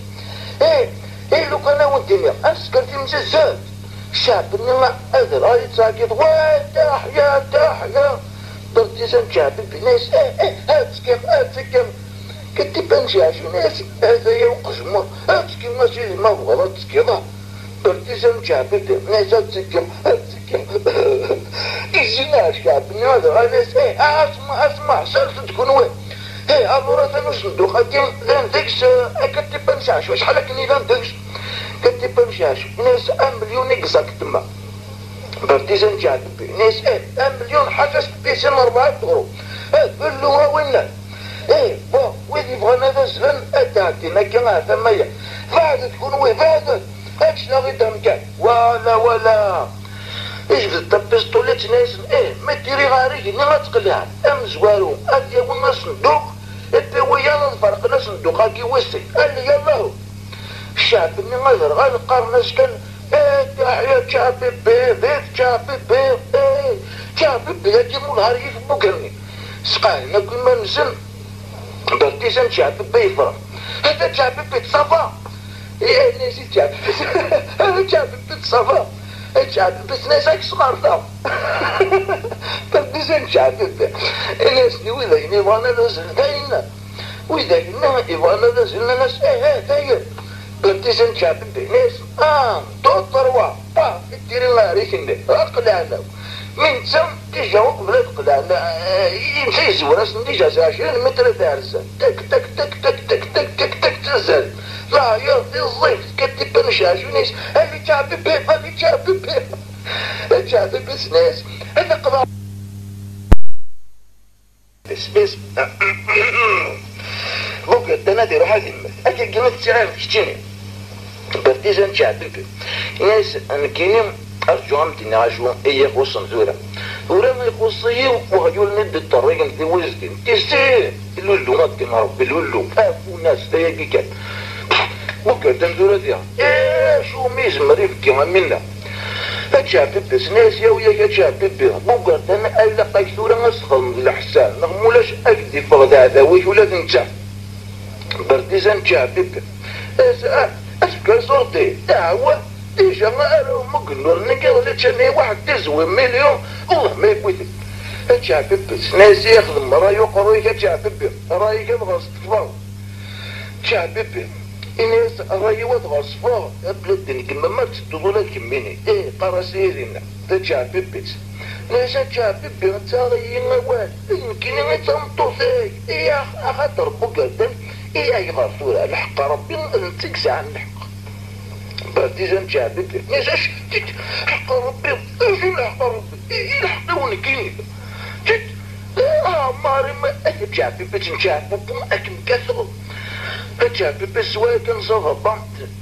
لو كان ودنيا أسكرتي مززات الشعب انما هذا راي تساقط تحيا برتيزان شعبي بناس هاتسكم كتبان شاشو ناس هذا يوقزمو هاتسكم ماشي ما غلط كذا برتيزان شعبي بناس هاتسكم كيزينا شعبي هذا ناس اسمع سالت تكون وين أمورا ثانوش ندوخ أكيم لاندكس كتبان شاشو شحال كني لاندكس كتب مشاش ناس 1 مليون اكزاكتما بارتيزان جابي ناس 1 مليون حاجة سبيسيال 4 يورو قول له وين بون ويدي بغانا نزلن اتاكينا كما ثمية بعد تكون بعد هادش لا غير كان ولا اجبد بيستوليت ناس ما ديري غاري ني غتقلع زوارو هادي هو صندوق ويا الفرق ناس صندوق هاكي وسي قال لي يلاه الشعب اللي غير غنقار ناس كان يا شعبي بيت شعبي شعبي بيت مو نهار يفبو كرني سقانا كيما نزل بارتيزان شعبي بيفرح هذا شعبي بيت صفا نسيت شعبي هذا شعبي بيت صفا شعبي بيت ناس صغار بارتيزان شعبي ناس وإذا كنا يبغانا نزل داينا وإذا كنا يبغانا نزل ناس هاي بارتيزان شعبي ناس دو تروا ديري الله ريكن قلعنا من تم تجاوب بلا قلعنا يمشي زوراس نديجا 20 متر تارزة تك تك تك تك تك تك تك تك تنزل لا يرضي الضيف كتب نشاجونيس اللي شعبي بيب اللي شعبي بيب شعبي بس ناس اللي قضاء بس بوك انا ديرو هذه اكي قلت تعرف كشتيني بارتيزان شعبي ناس انا كينيم ارجو امتني عجوم ايه خصم زورا ورا ما يخصيه وهجول ند الطريق انت وزقن تستيه اللولو ما تكن ربي اللولو افو ناس تيجي كان بكر تنزورا ديها شو ميز مريف كما منا هتشعبي بس ناس يا ويا هتشعبي بها بكر تنا الا قيسورا نسخن الحسان نغمولاش اكدي فغد هذا ويش ولا تنسى بارتيزان شعبي بها اسكر صورتي دعوة ديجا ما مقنور نقل لتشني واحد تزوي مليون والله ما يقويتك هتشعبي بس ناس يخدم رايو قرويك هتشعبي بها رايك ابغى صفاو شعبي بها الناس رايو ابغى صفاو بلدني كما ما تدولك كميني قراسيرنا هتشعبي بس ناس هتشعبي بها تاريين واد يمكن ان تنطوثي خاطر بقدم اي غرفورة الحق ربي نتكسى عن الحق بارتيزان شعبي ناس حق ربي ايش الحق ربي الحق ونكيني ماري ما شعبي بس نشعبي اكم كثر شعبي بس واكن صغبا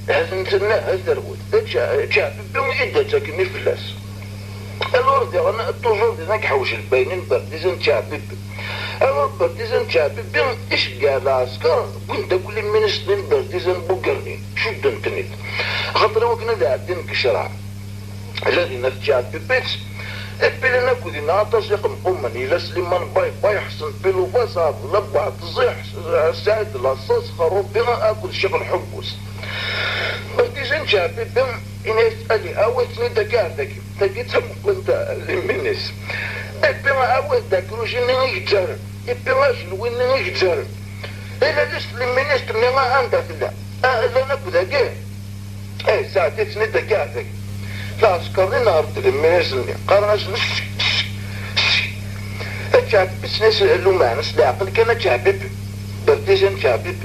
هذا نتنا هذا الود شعبي بهم إذا تاكني فلاس الورد انا توجور دينا كحوش الباينين بارتيزان شعبي أنا بارتيزان شعبي بهم إيش قال عسكر كنت كل من سنين بارتيزان بوكرني شو دنتنيت خاطر وكنا داعدين كشرع الذي نتشعبي بيتس بلنا كودينا عطاسيق مقومني لا سليمان باي حسن بيلو باسعد لبع تزيح سعيد العصاص خروب بها اكل شغل حبوس بارتيزان شعبي بهم إنا يسألي أوتني دكاتك تجيتها كنت لمنس بما أول دكروش إني يجرب بما شنو إني يجرب إلا لست لمنس تمني ما عندك لا إذا نبدا جه ساعتين دكاتك لا أسكرني نهارت لمنس قرناش شعب بسنس اللومانس العقل كان شعبي بارتيزان شعبي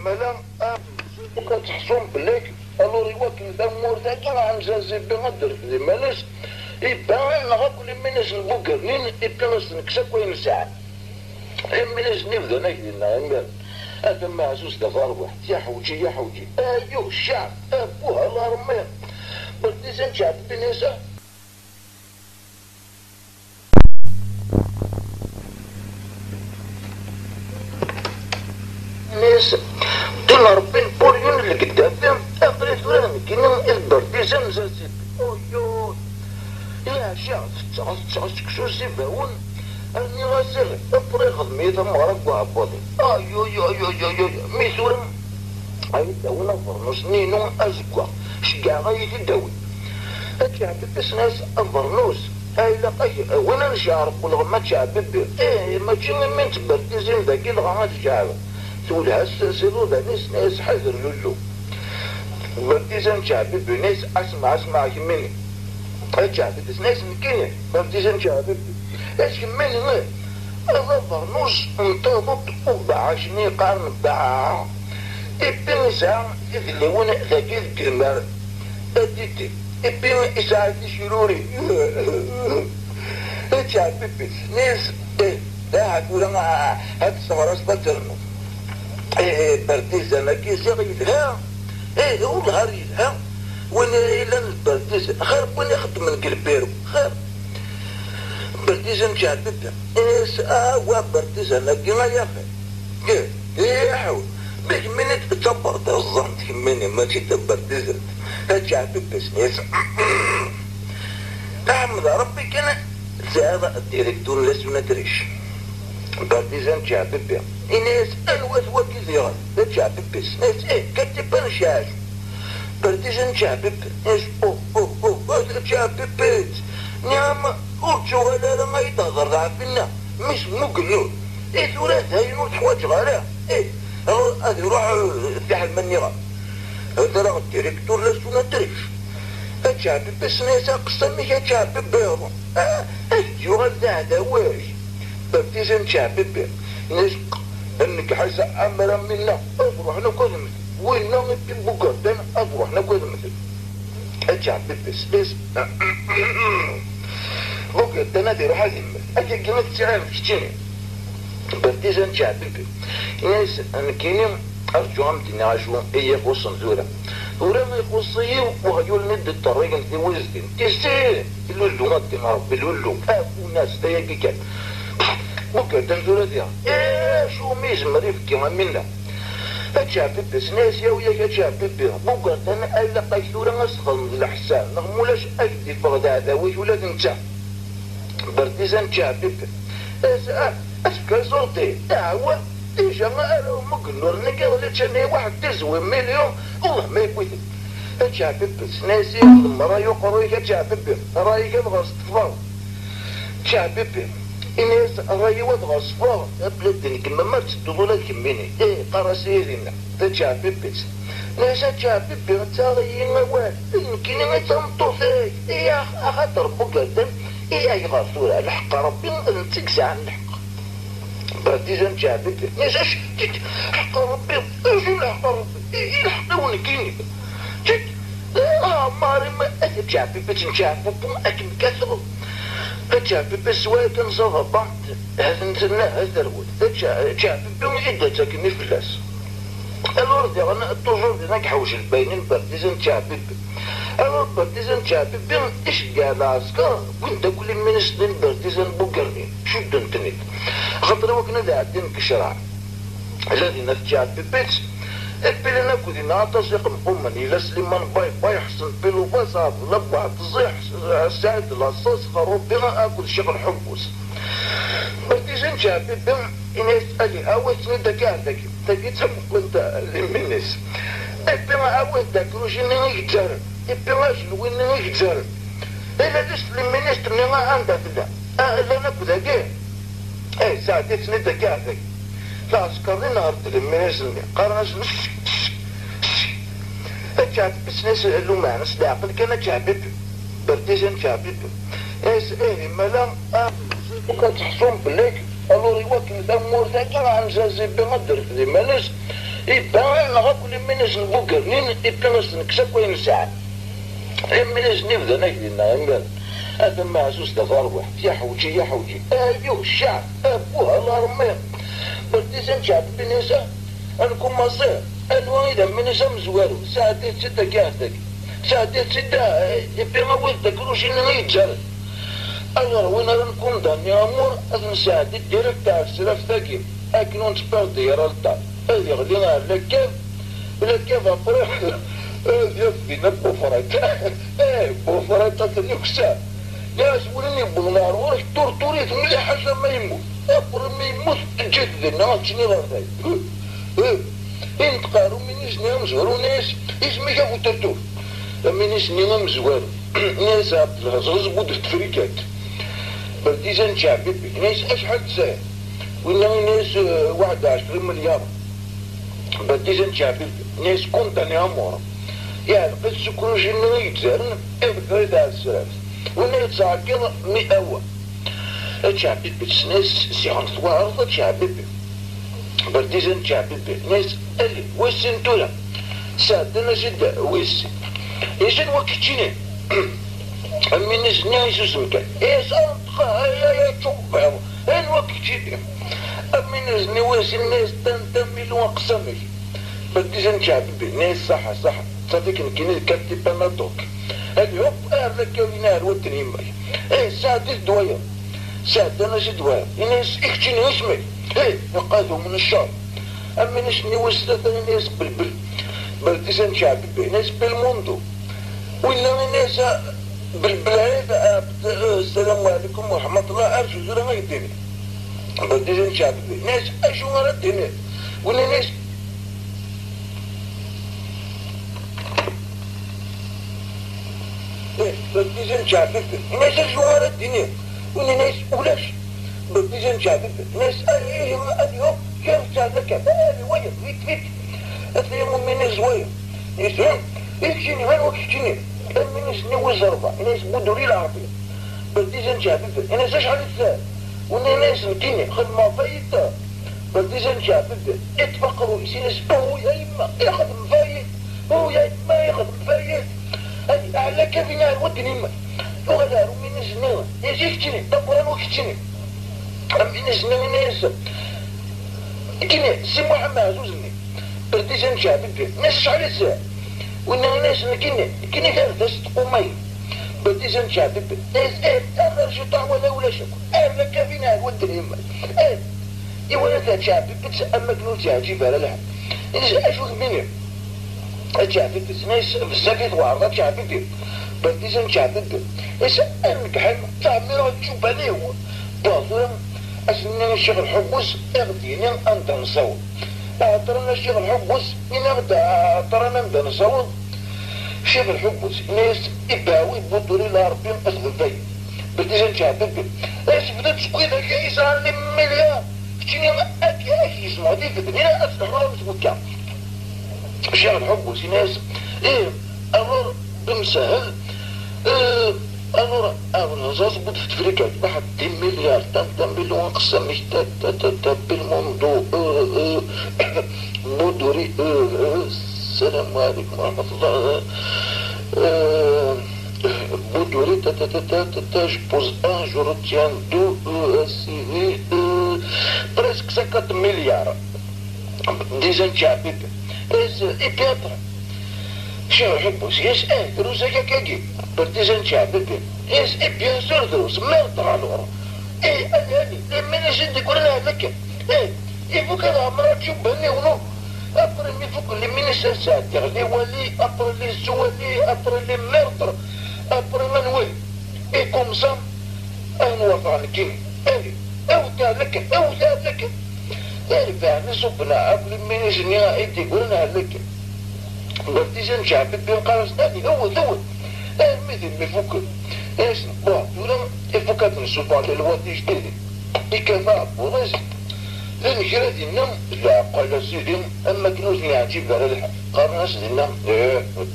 مالا وكان تحصون بلاك الوري وكل دمور ذاك عن زازي بغدر ذي مالس يبان نغاكل منس البوكرنين يبقى نكسك وين ساعة منس نبدا نكدي نعمل هذا معزوز دفار واحد يا حوجي ايوه الشعب ابوها الله رميها بارتيزان شعب بنساء ناس دون ربين بوريون اللي قدامهم اقريت ولا كاين البارتيزان زازي اويو يا شعب تشكشو سيباون اني غاسر الطريق الميتة مغرق وعباطي ايو ميسورم اي داونا فرنوس نينو ازقوا شقا غاية الداوي اتشعب بس ناس الفرنوس هاي لقاي وانا نشعرب والغمات شعب ما تجي من تبارتيزين ذاكي الغمات شعب تقولها السلسلو ذا ناس حذر لولو بارتيزان شعبي بناس اسمع كميني شعبي بس ناس مكيني بارتيزان شعبي ايش كميني هذا فرنوس انتظت وبعشني قرن باع إبن إسعى اللي هنا ذاك الكمار أديتي إبن إسعى شروري إتشعب ببس ناس لا هتقول أنا هتصور أصبترنو برديزة مكيس يغيد ها هو الغريب ها وين إلا البرديزة خير وين يخدم من قلبيرو خير برديزة مشعب ببس إنس هو برديزة مكي ما يخي إيه حول بيك مني تتصبر ترزمت مني ما تدبر دزل هتشعب ببس ناس أحمد ربي كان زاد الديريكتور لسه ندريش برديزان شعب ببيع إناس أنوث وكذيران شعب ببس ناس كتب أنا شاش برديزان شعب ببيع ناس شعب ببيت نعم أرجو غلا ما يتغرى عفنا مش مقلول ثلاثة ينوت حواج غلا هذا يروح يفتح المنيرة هذا راه الديريكتور لسه ندريش هتشعب ببس ناس أقسمي هتشعب ببيعهم يغل هذا واش بابتيزن شعب ببيع ناس انك حاسة امرا منا اضروح نكوذ مثل وين نوم بقردان اضروح نكوذ مثل الشعب ببس بس بقردان هذه روح هذه مثل اجي قيمة سعام كتيني بابتيزن شعب ببيع ناس انكينيم ارجو عمتني عشوان ايه يخصن زورا ورا ما يخصيه وهيقول ند الطريق انت وزدين تسير الولو غدي مع ربي الولو وناس تيجي كان بكرة تنزل ذيها شو ميزم ريفكي منا هتشعب ببس ناس يا وياك هتشعب ببيها بكرة انا الا قيثورة اسخل من الاحسان نغمولاش اجدي فغد هذا ويش ولا تنسى برديزان تشعب ببيها اسكا صوتي هو ايش انا مقنور نقال لتشني واحد تزوي مليون والله ما يقول هتشعب ببس ناسي لما رايو قرويك هتشعب ببيها رايك ابغى استفار تشعب ببيها إناس رايو ابغى صفار بلدني كما ما تسدو لك كميني قراسيرنا تشعب ببس ناس تشعب ببيها تاغيين موال يمكن تنطو فيك خاطر بقدم اي غاسورة الحق ربي نتكسى عن الحق برديزان شعب ببيها ناس حق ربي ايش الحق ربي الحق ونكيني جد ماري ما تشعب ببيها نشعب ببيها اكل كثروا تشعب بس وايد نصوها بعض هذا نسنا هذا الود تشعب بدون عدة تاكني فلاس الورد انا توجور هناك حوش البينين برديزان تشعب انا برديزان تشعب ايش قاعد عسكر كنت كل من سنين برديزان بوكرني شو دنتني خاطر وكنا قاعدين كشرع الذين تشعب بيت البيل ناكل نعطس يقم أمني لسليمان باي حسن بيلو بصعب لبع تصيح سعد العصاص ربنا أكل شغل حبوس برديزان شعب بم إناس ألي أول سنة كاعدك تجي تسمى كنت اللي من الناس إبما أول داكروش إني يجتر إبما شلو إني يجتر إلا تسلم من الناس تنمى عندها تدا لا ناكل ذاك ساعتين سنة كاعدك لا عسكرين نهار تلمينيز قارناش تشعب بس ناس اللو معنا سلاقل كان تشعب برديزان تشعب ناس مالا وكان تحصون بلاك الوري وكل الامور ذاك عن زازي بمدر في ماناس يبان غاكل ميناس نبوكرنين يباناس نكسب وين ساعة ميناس نبدا نجدنا هذا معزوز دفار واحد يا حوجي ايوه الشعب ابوها الارمين برديزان شعب بنساء انكم مصير انواع اذا من نساء مزوارو ساعتين ستة كاهتك ساعتين ستة يبقى ولدك روش انه يتجرد انا وين نكون داني امور اذن ساعتي ديرك تاع السلاف ثاكي اكنون تبردي يا رالتا هذي غدينا لكاف افريح يفينا بوفرات بوفرات تنكسا ناس ولني بغنار ورش تورتوريت مليح حتى ما يموت أقول ما يموت جدنا ما تشني غير انت قالوا مني سنين مزورو ناس اسمي شافوا ترتوف مني سنين مزورو ناس عبد الغزغز بودت فريكات برديزان شعبي ناس اشحال تساعد وإنما ناس 21 مليار برديزان شعبي ناس كونتاني أمورا يعني قد سكروش إنه يتزارن بقريد على السلاف وإنه يتساعد 100 أول تشعبي بس ناس سيغن ثوار تشعبي برديزن شعبي ناس اللي ويسن تولا سادنا جدا ويسن يسن وكتشيني أمي ناس نايسو سمكان سانتخا يا تشوفها هل وكتشيني أمي ناس نواسي ناس تنتمي لوقسمي برديزن شعبي ناس صح صافي كنكيني كاتب باناتوك هذي هوب هذا كوينار ودني ماي ساعد دوايا ساعد انا جدوايا الناس اكتشيني اسمي نقادوا من الشر اما ناس نوسلت ناس بالبل بلديسان شعبي ناس بالموندو ولا ناس بالبلاد السلام عليكم ورحمة الله ارجو زورا ما يديني بلديسان شعبي ناس اشو مرديني ولا ناس بلديزن شعبي ناس جوار الدنيا ولا ناس ولاش بلديزن شعبي ناس اليوم يرجع لك هذه وين فيت اليوم من زوين يسمع يكشني وين وكشني من ناس نوز أربعة ناس بدوري العربية بلديزن شعبي ناس ايش على الثاني ولا ناس مكيني خدمة فايتة بلديزن شعبي اتفقروا يسينس هو يا إما يخدم فايت هو يا إما يخدم فايت هذه أعلى كفينا ودني ما وغدا رومي نزنوا يجيكتني دبران وكتني أمي نزنوا ناس كنا سمو عم عزوزني برديزان شعبي ناس على الزاع وإنها ناس كنا ثالثة قومي برديزان شعبي ناس آخر شطاع ولا شكو أعلى كفينا ودني ما يوانا ذات شعبي أما كنوتي عجيبة على لحم ناس أشوف مني شعبي ناس بزاف وعرضات شعبي برديزن شعبي ايش انك حلم تعملوا تشوف عليه باطل اسنان الشيخ الحبوس اغديني انت نصور اعطرنا الشيخ الحبوس اعطرنا انت نصور الشيخ الحبوس ناس اباوي بطولي لاربين اخذ في برديزن شعبي ايش بدأت تسقيد الكيس على مليار شنو اكي اسمه دي في الدنيا استغرام سبوكا الشيخ الحبوس ناس امر بمسهل أنا زاز بود في تفريقة واحد 10 مليار تنبيل وانقسم مش بالموضوع مدوري السلام عليكم ورحمة الله مدوري je pose un je retiens 2 CV presque 50 milliards disons شعبي et puis après شو حبوس يس دروس كاكي برديزن شعبي يس بيان سور دروس ما طلع الورا انا لما نجد يقول لها لك يفوك هذا مرات تشوف بني ونو ابر اللي فوق اللي من الساسات اللي ولي ابر اللي السوالي ابر اللي مرطر ابر منوي كوم سام انا وضع لكين او لك تعرف نصبنا قبل من يجنيها يقول لها لك برديزن شعبي بينقرص هذه هو مثل ما فوق ايش ولا يفوكات نسوبوا على الوادي جديد بكفاءة بوريس لان كرا دينا لا قال سيدي اما كنوز نعجيب على الحق قرناش دينا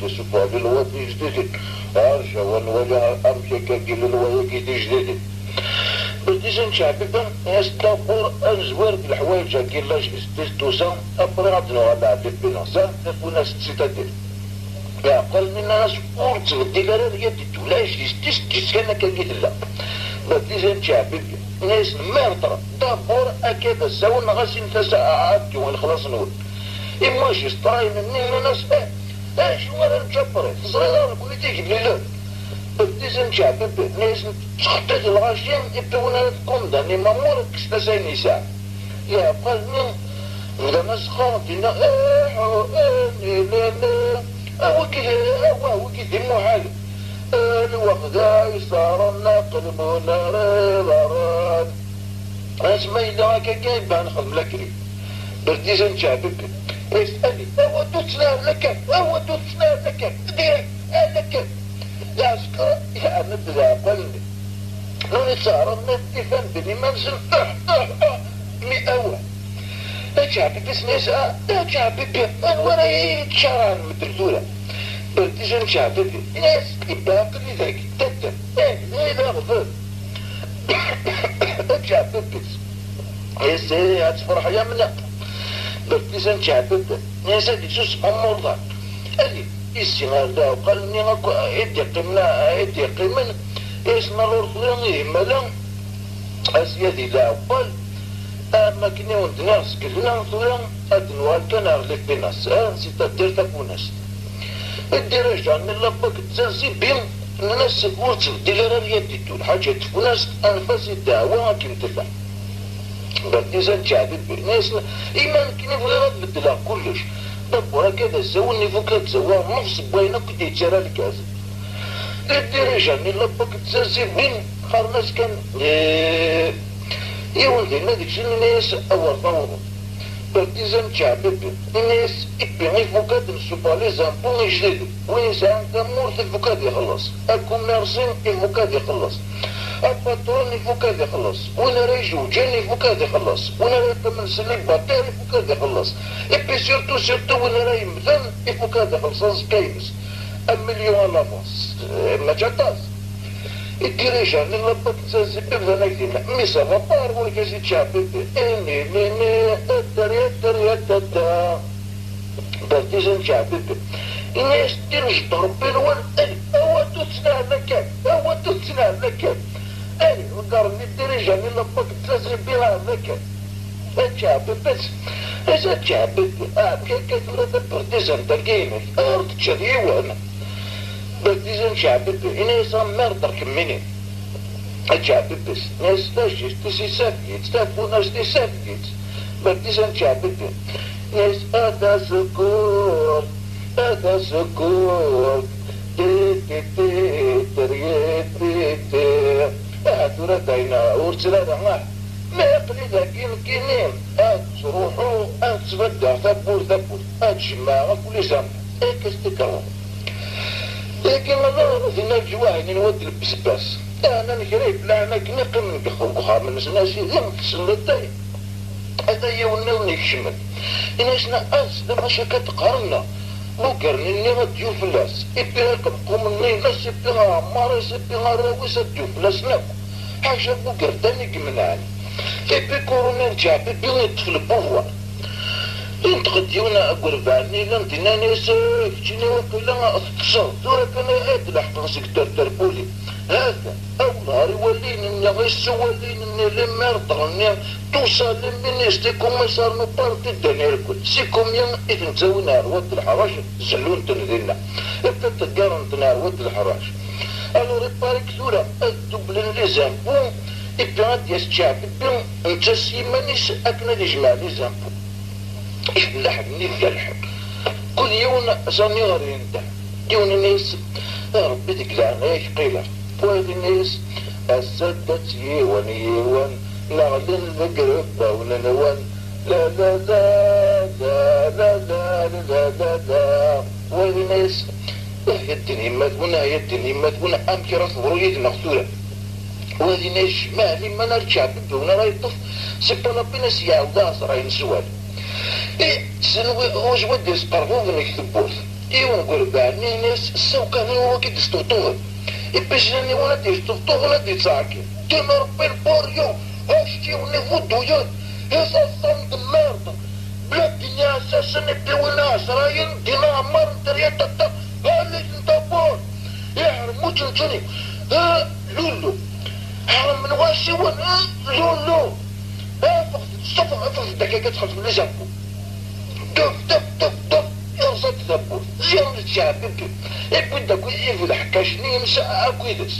تسوبوا على الوادي جديد ارجع ونولي امشي كاكيل الوادي جديد برديزن شعبي ناس دابور انزوار بالحوايج كي لاج استوسا ابرا عندنا على عبد البناصه وناس تسيتادير قال من ناس قرت الديلار يدي ولاش تستس كان كاكيد لا برديزن شعبي ناس مرطرة دابور اكيد الزون غاسين تساعات وين خلاص نقول اما شي ستراي مني ناس شنو هذا الجبر صغير بوليتيك بالله برديزن شعبي ناس تخطيط الغاشين يبدونا كونداني مامور كستاسين نساء يا قال من ولا ناس خاطينا هو كي دمو حاله الوغدا يصارنا قلبنا ريضاران اسمي لا كاكاي بان خدم لكري برديزن شعبي اسألي هو دوتنا لك ديرك لك يا سكر يا نبدا قلبي لوني صار ندفن بني منزل مئوة شعبي بس نساء شعبي وانا يتشارع مدردولة برديزن شعبي ناس يباقي ذاك تتا لا غفر شعبي بس يسيري هتفرح يا منا برتيزان شعبت ناس هادي سوس أمورضان ألي إسيغار دا وقال ني غاكو إدي قيمن إسنا الأرضياني مالا أسيادي لا وقال أما كني وندنا سكلنا ثولا أدنوال كان أغلق بناس سيتا دير تاكوناس الدرجة من لبك تزازي بين الناس ورتل ديلارا يدي دول حاجة تفوناس أنفاس الدعوة كنت لا برتيزان شعبت بالناس إيمان كني فغيرات بدلا كلش دبورا كذا زوني فوكات زوان نفس بوينة كنت يتجرى الكاز الدرجة من لبك تزازي بين خارناس كان يولدي ناديك شنو الناس أول طاولة برتيزان شعبت الناس إبني فوكات نسوبالي زامبون يجلدو وإنسان كمور الفوكات يخلص الكوميرسين الفوكات يخلص الباترون الفوكات يخلص وين ريجو جاني الفوكات يخلص وين راي من سليم باتير الفوكات يخلص إبي سيرتو وين راي مثلا الفوكات يخلص كاينس المليون لافونس ما جاتاس الديريجة اللي لبط تزازي بيبدا نايدينا ميسا غبار والكازي تشابي اني التريا برتيزان شعبي الناس ترج ضربين والألي هو تتسنع لك ألي وقارني الديريجة اللي لبط تزازي بيها لك الشعبي بس إذا شعبي كثرة برتيزان تلقيني أرد تشذي وانا برتيزان شعبت إناس مردر كميني الشعبت بس ناس تاشيش تسي سافيت ستافو ناس تي سافيت برتيزان شعبت ناس أدا سكور تي تي تي تريت تي تي أهدورة داينا ورسلا رمح ما يقلي لكن كينين تروحو تبدع ثبور تجمع كل زنب كستكرو لكن هذا فينا الجواهن نود البسباس انا نشريب لا انا كنقم من بخوخها من ناسي ينفصل الداي هذا يوني يكشمل إناشنا لما شكت قرنا بوكرني اللي غديو فلاس إبيها كبقو مني ناس إبيها عمارس إبيها راويس ديو فلاس ناكو حاجة بوكر تاني كمنعني إبي كورونا نجعب إبي يدخل بوفوار انت غديونا قرباني لندينا نساك جيني وكلا اتصل دورا كان يدلح سكتور تربولي هذا أولار يولين إني غيس يولين إني لما رطرني توصل لمن يستيكم مسار مبارتي الدنيا سيكم يوم إذن تسوينا رواد الحراش زلون تنذينا إبتا تقارن تنار رواد الحراش ألو ريباري كثورة الدبلن لي زامبون إبتا غادي يستشعب بهم انت سيمانيس أكنا دي جمع لي زامبون إيش بلحقني في الحق كل يوم زاني غير انت يوم الناس ربي تقلعنا ايش قيلة وهذه الناس السدت يوان نعلن القربة وننوان لا لا لا لا لا لا لا لا لا وهذه الناس يدني مدونا أمكي رفضوا يدنا خطورة وهذه الناس مالي ما نرجع بدون راي طف سبا ربنا سيعود أصرين سوال سنوي واش ودي يسقرفو من يكتبوه ونقول بعدني ناس السوق كان هو كي تستوطوه باش راني ولا تستوطوه ولا تساكي كما ربي البوريو هاشتي ونفودو يد هذا صند المرض بلا الدنيا اساسا نبداو ناس راين دينا عمر نتريا تتا هالي نتابور يحرمو تنتني لولو حرم من واشي لولو فقط دقيقة تخلص من الجنبو دف يرصد ثبوت زيان الشعب يبدا كل يفل حكاشني مساء كويدس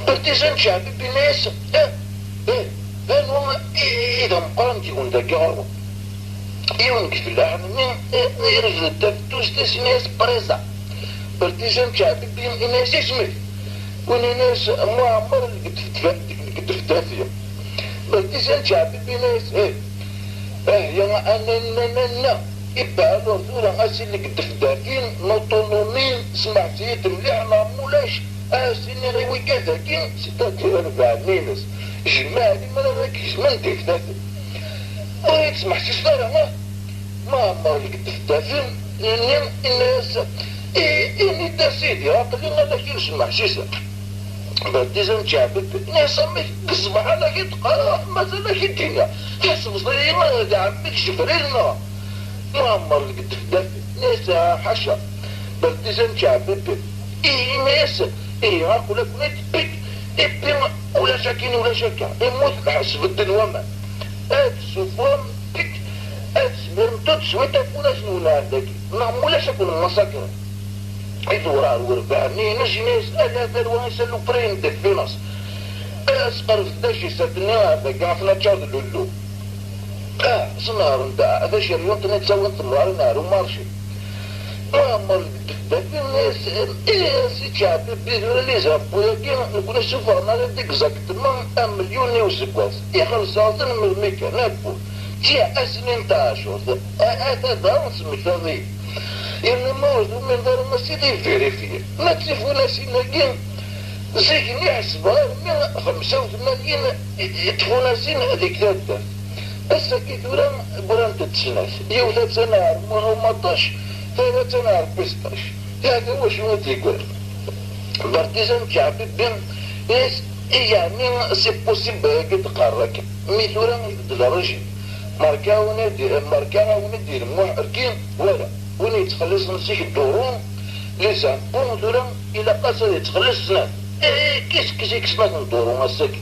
برتيزان شعب بناس هو إذا مقارنة يكون ذا قارو يونك في العالمين يرجل التفتوش تاس ناس بريزا برتيزان شعب بناس يشمل وين ناس معمر اللي قد فتافية برتيزان شعب بناس يا أنا إبا الأردورة غاسي اللي قد فداكين نوطونومين سمعتيت مليح مولاش سيني غيوي كذاكين سيتاتي ربع نينس جمالي مالا غاك جمالتي فداكين وهيك سمحتي صدارة ما اللي قد فداكين الناس إني دا سيدي عقلي غادا كي نسمع شيسا برديزم شعبت ناس أمي قصبح على كده مثلا الدنيا حسب صغيرة يا عمك شفرينا معمر قد فدف ناس حشا برديزم شعبت إيه ناس إيه هاكو لك نتبك إبن ولا شاكين ولا شاكا يموت حسب الدنوامة سوفون بك مرمتوت سويتا فولا شنو عندك ولا شكون المساكر يدور الورباني نجي نسأل هذا الوانس اللي برين دفيناس اسقر في داشي ساتنا هذا كاع فينا تشارد لولو صنار نتاع هذا شي اليوم تنتساوي نطلع نار ومارشي مر دفين الناس سي شعب بيدور لي زابو كي نقول نشوف انا ديك زاكتمون مليون وسكواس يخلص عطنا من الميكا نابو تي اسنين تاع شوط هذا دار سميتو يعني موضوع من دار المسجد فيريفي ما تشوفوا ناس ناقين زيك نحسبها 85 يدخلوا ناسين هذيك ثلاثة بس كي بران تتسناس يوثا تنار 14 ثلاثة تنار 15 هذا هو شنو تيقول بارتيزان شعبي بين ناس يعني سي بوسيبل كتقرك مثلا درجة ماركاونا دير محركين ولا وين يتخلص نسيك الدورون لسان بومدورا الى قصر يتخلص سنان كيس يكسمات الدورون الساكن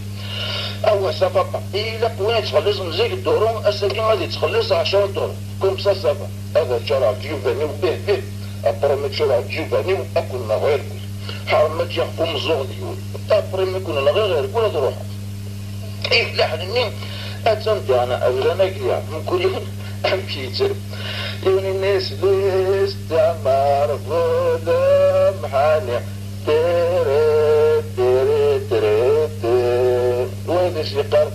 او سافا الى وين يتخلص نسيك الدورون الساكن غادي يتخلص 10 دورون كوم سافا هذا شرع جيوباني وبيه ابرمي شرع جيوباني واكلنا غير حرمت يحكم زغديون ابرمي كنا غير كل تروح يفلح لني اتنتي انا اولانا كليا من كل يوم امشي يتسرب يوني الناس استعمار ظلم حانع تيري تيري تيري تيري وين شقر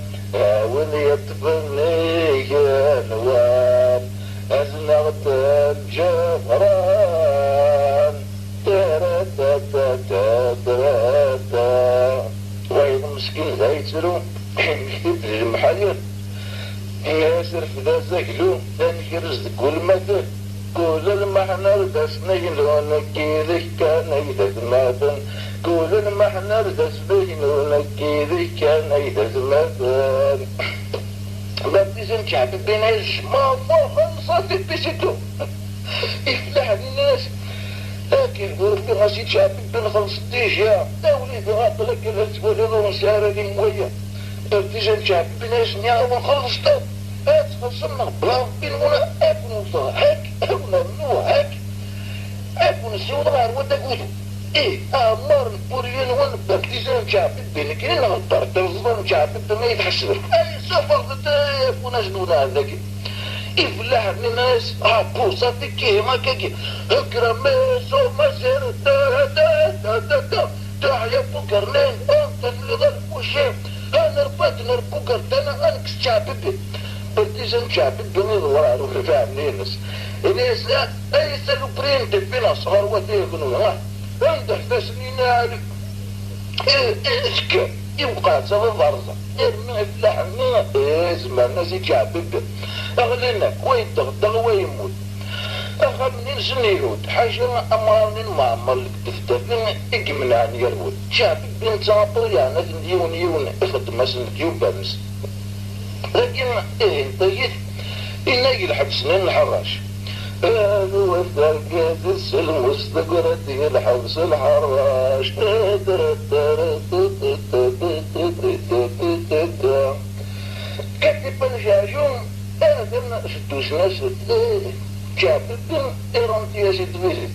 وين يطفلني نوام ازنغت الجفران تيري تيري تيري تيري وين مسكين زايترو يكتب المحالير ياسر في ذا زقلو تنكرز كل مثل كل المحنر تسنين ونكيذك كان يدز مثل كل المحنر تسنين ونكيذك كان يدز مثل بابتزن شعب بيناش ما خلصت بيسيتو يفلح الناس لكن وربي غاسي شعب بين خلصتيش يا دولي في غاطلك الاسبوع لهم سهرة دي مويا بابتزن شعب بيناش نيا وخلصتو خلصنا بلا بين هنا اكون ضحك اكون نوحك اكون سوضع ودقوتو ايه امار البوريين وانا بابتزان شعب بين كي نغطر تنظم شعب ما يتحسبك اي سفر يكون جنود هذاك يفلح من الناس بوصاتك كي ما كي اكرم ميسو مسير تا تا تا تا تا تحيا بوكرنين انت اللي ظل وشيم انا ربات نربوكر انا انكس شعب بي برديزن شعب الدنيا ورا رفع نينس الناس اي سلوبرين تبينا صغار وديكنوا ها عندك تسنين عارف اسكا يبقى سبب ضرزة ارمي فلحنا زمان ناس يشعبب اغلينا وين تغدغ وين يموت اخا منين سنيهود حاجة امارنين معمر لك تفتفين اجملان يرود شعبب بين صابر يعني يون اخد مثلا ديون بامس لكن ايه طيب ينقي لحد سنين الحراش هذا وثقت السلم واستقرت الحبس الحراش كتب الجاجون هذا ستوش ناس شعبتن ايرانتيا ست فيزيت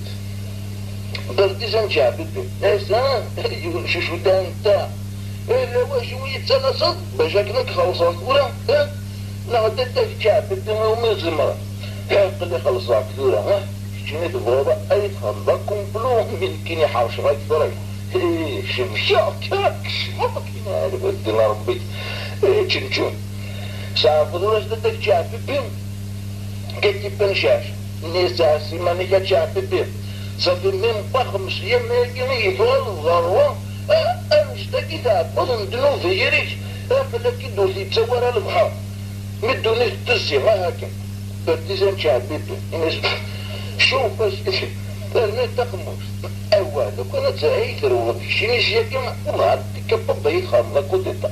برديزان شعبتن ناسا يقول شوشوتان تا إلا وشوية سنة صد بشكلك خلصات ولا ها نغدت شعبتن ومن زمرة قل خلصات ثورة ها شنو تبغى اي تخلص كومبلو من كيني حوش رايك ثوري شمشاك شمك هنا عارف الدنيا ربي تشنشون سافروا لك دك شعبتن كتب بنشاش نيسا سيماني كت شعبتن صفي من بخمس يمكن يفعل ضروة امشتكي تعبون دنو في يريش فلك يدو في تصور البحر مدو نفتسي ما هكا برديزان شعبتن شوف لأن تقمص أول كنت أيثر وفيشيني شيئا وما تكبب يخلق كودتا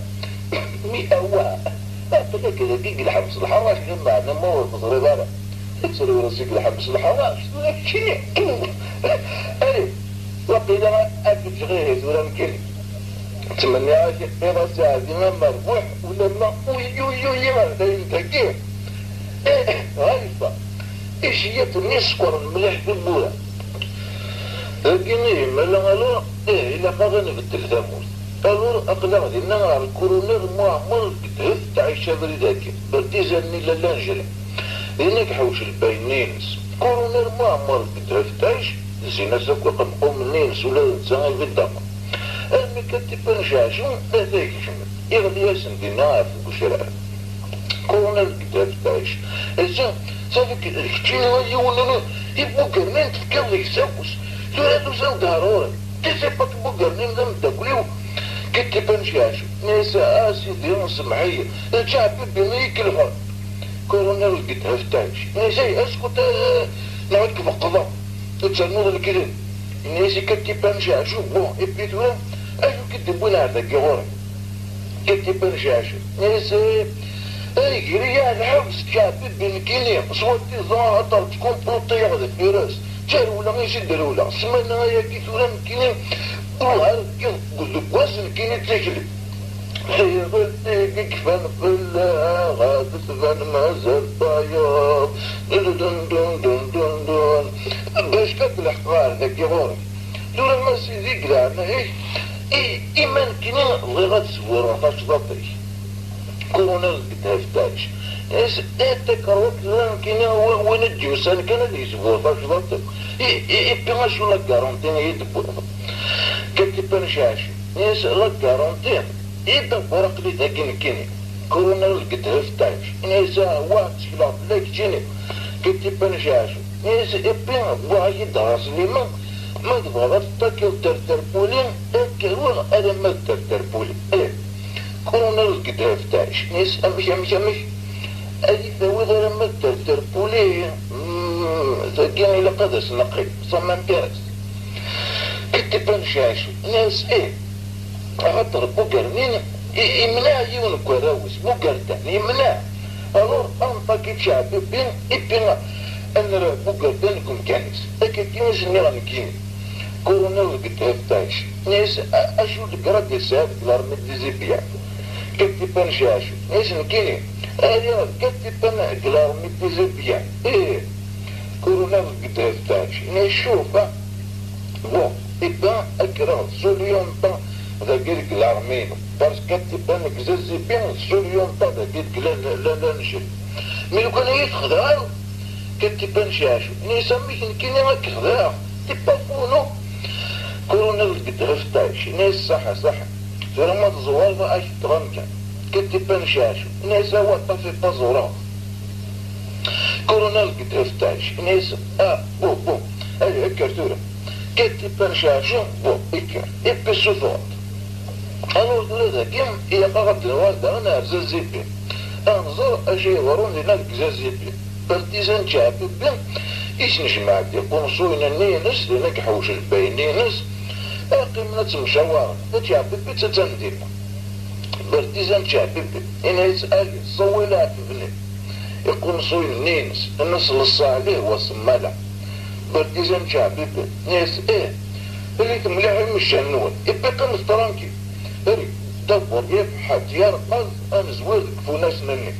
مي أول أتلا كذا بيجي الحبس الحراش جمع أنا ما هو بضربارة يصير يرسيك الحبس الحراش شيء أي وقيل أكل غير ولا مكني تمنى عاشق في راسي عزيمة مربوح ولا ما ويويوي ما انت كيف غايفة ايش يتني سكر الملح في البولة لكن مالا غالور إلا خاغني في التلفاموس غالور أقلع دي نهار الكورونير معمر كتهف تعيشها بريداكي برديزاني للانجلة لأنك حوش الباينينس كورونير معمر كتهف تعيش زينا ساكو قمقوم النينس ولا نتساعي في الدمر أمي كتبان شاشون هذاك شمت يغلي ياسن دي نعرف وشرع كورونير كتهف تعيش إذا صافي الكتيني ويوننا يبقوا قرنين تفكر لك ساوس ثلاثة سنة ضروري تسيبك بقرنين لم تاكليو كتبان شاشو نيسا آسي ديون سمحية الشعب بميك الغرب كورونير كتهف تعيش نيسا اسكت نعودك في القضاء تتسنود الكلام نيسي كتبان شاشو بون ابيتونا اجو كتبونا عندك غوري كتبان شاشو نيسا يجري يعني حبس شعب بنكيني صوتي ظاهر تكون بلوطي هذا في راس جار ولا ما يشد ولا سمعنا يا كيف ولا مكيني وهذا كيف وزن كيني تجري هي قلت كيفان بالله غادت فان مازال طاير دون دون دون دون دون باش كتل حقار ذاك يغوري دون ما سيديك لعنا ايمان كيني بغي غتسور فاش ضطري كورونيل كتهفتاش تكروت لان كينا وين الجوسان كان اللي يسبوه فاش ضطر بيغا شو لا كارونتين يدبو كتبان شاش ناس لا كارونتين يدبو رقلي ذاك كيني كورونيل كتهفتاش ناس واحد شكلا لاك جيني كتبان شاش ناس بيغا بوا يدرس لي ما تبغى تاكل ترتربولين اكلون انا ما ترتربولين كورونيل كتهفتاش ناس امش أي ذوذر لما تربولي ذاكيني لقدس نقي صمم كرس كتبان شاشو ناس غطر بوكرنين يمنع يون كراوس بوكرتان يمنع الور انطاكي شعب بين ابنا انا بوكرتان كم كانس اكيدينش نيران كيني كورونيل كتهفتاش ناس اشو القرد يساب الارمي ديزيبيان كتبان شاشو ناس نكيني ايوه كتبان الارمي ديزيبيان كورونيل كتهفتاش نشوفه بون إبان أكرا سوليون طا ذاكيرك الأرمينو بارس كتبان كزازي بين سوليون طا ذاكيرك لا نشل مي لو كان يتخدعو كتبان شاشو نسميك نكيني راك خداع تبا فونو كورونيل كتهفتاش ناس صح فرما تزوار ما اش تغنكا كتبان شاشو ناس واطا في بازورا كورونيل كتهفتاش ناس بو هاي الكرتورة كتبان شاشو بو إكر إبسوفوت أنا ولد كم إيا قاعد الوالدة أنا زازيبي أنظر أشي ورون هناك زازيبي بارتيزان شعبي بين إيش نجمع دي قنصوين النينس لنك حوش البينينس قيمنا مشاورة شعبي بتتندم بارتيزان شعبي إن يسأل صويلات بني يقنصوين النينس الناس للصالح وصمالة بارتيزان شعبي ناس اللي تملعهم مش هنون يبقى مسترانكي هري دبر يبحث يرقص انا زويرك فوناس مني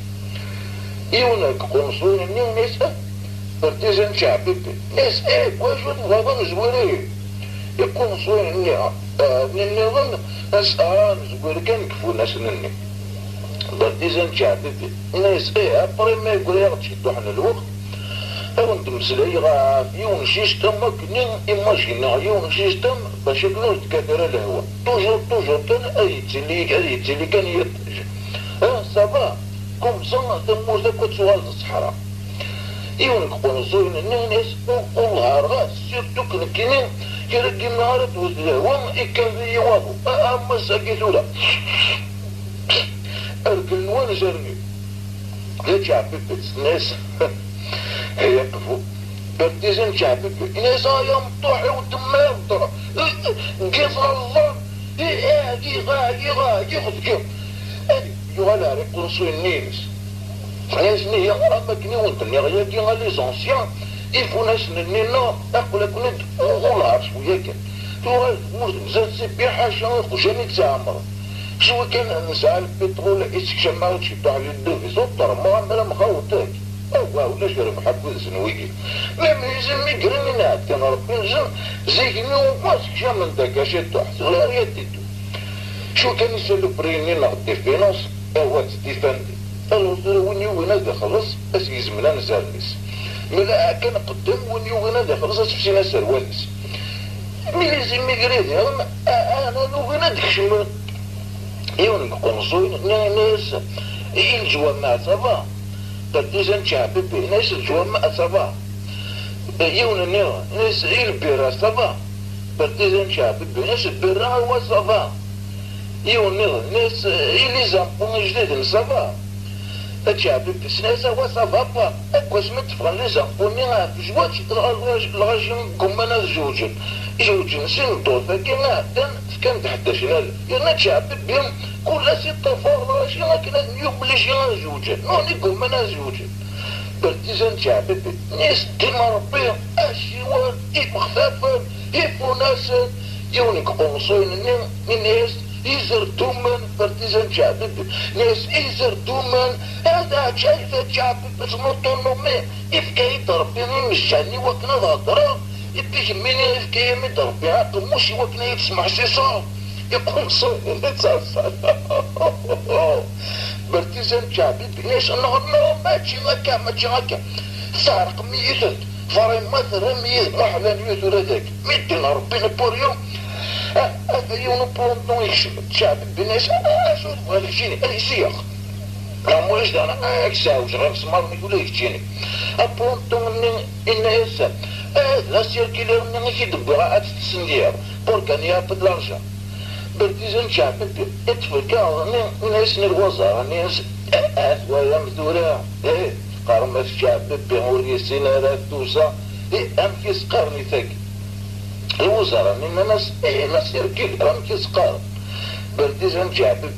يونك قنصوين النيو ناس بارتيزان شعبي ناس واش نظام زويري يقنصوين النيو من النظام ناس زوير كان كفوناس مني بارتيزان شعبي ناس ابري ما يقول يغطي دوحنا الوقت اون تمسلي غاف يون شيستم كنين ايماجينا يون شيستم باش يكونوا تكاثر الهواء توجور تن اي تلي كان يرتج صافا كوم صا تموز داك تسوال الصحراء يون قنصوين الناس ونهار غاس سيرتو كنين كيرقي نهار توز الهواء يكان يواضو اما ساكيتولا اركل وين جرني ليش عبيت الناس يقفوا بارتيزان شعبي ناس يا مطوحي ودمار طرا قصر الظن غادي خذ كيف هادي يغالا ريقونسو النيس ناس نيا اماكني ونتني غياكي غا لي زونسيان يفو ناس نينا اقول لك ند غولار شويه كان تو مزال سي حاجه خوشاني تعمر شو كان نسعى البترول استكشاف ما غاديش يطلع لي الدوفيز وطر ما مخوتك واو لا شرف حبوز سنويجي ما يلزم يقرني نعد كان ربي يلزم زيكني وماسك من داك اش تحت ولا ريتيتو شو كان يسالو بريني نغدي فينانس هو تديفاندي وين وين هذا خلص بس يزمنا نزالنيس ملا كان قدام وين وين هذا خلص تمشينا سرواليس مي لازم يقريدي انا وين هذاك شنو يون قنصوين ناس الجوا مع صبا تديزن شعبي ناس الجوا مع صبا يون ناس البيرا صبا تديزن شعبي ناس البيرا هو صبا يون ناس اللي زنبون جديد صبا الشعبي ناس هو صبا با اكواش متفق لي زنبوني جوات الراجل كمانا جوجن سين طوفة كيما كان تحت شنال يرنا شعبي بهم كل ستة فوق لكن يبلش ينزوجن نوني قوم نزوجن بارتيزان شعبي ناس ديما ربيهم اشيوان خفافا ناسا يونيك قنصوين ناس يزر دومان بارتيزان شعبي ناس يزر دومان هذا شايفة شعبي بس مطنومي إفكاية ربيني مشاني وكنا ضرب يبيش مني إفكاية مدربي عقل مش وكنا يتسمع سيصار يقوم صوين نتصفى بارتيزان شعبي بناس انه ماشي هكا سارق ميتت فريم مثلا ميت محلا نيوتو هذاك 100 دينار ربنا بوريوم هذا يونو بلونطون يخشمت شعبي بناس شو تبغى يجيني انا سياق موش انا اكساوش غير سمار يقول لك تجيني بلونطون الناس لا سيركيلير من يدبر عاد تسندير بوركان يابد لارجان بارتيزان شعبي اتفكا ناس الوزارة ناس ولا مدورة قرم الشعب بغوري سينارات توسا ام كيس قرني ثاك الوزارة من ناس يركيل ام كيس قرن بارتيزان شعبي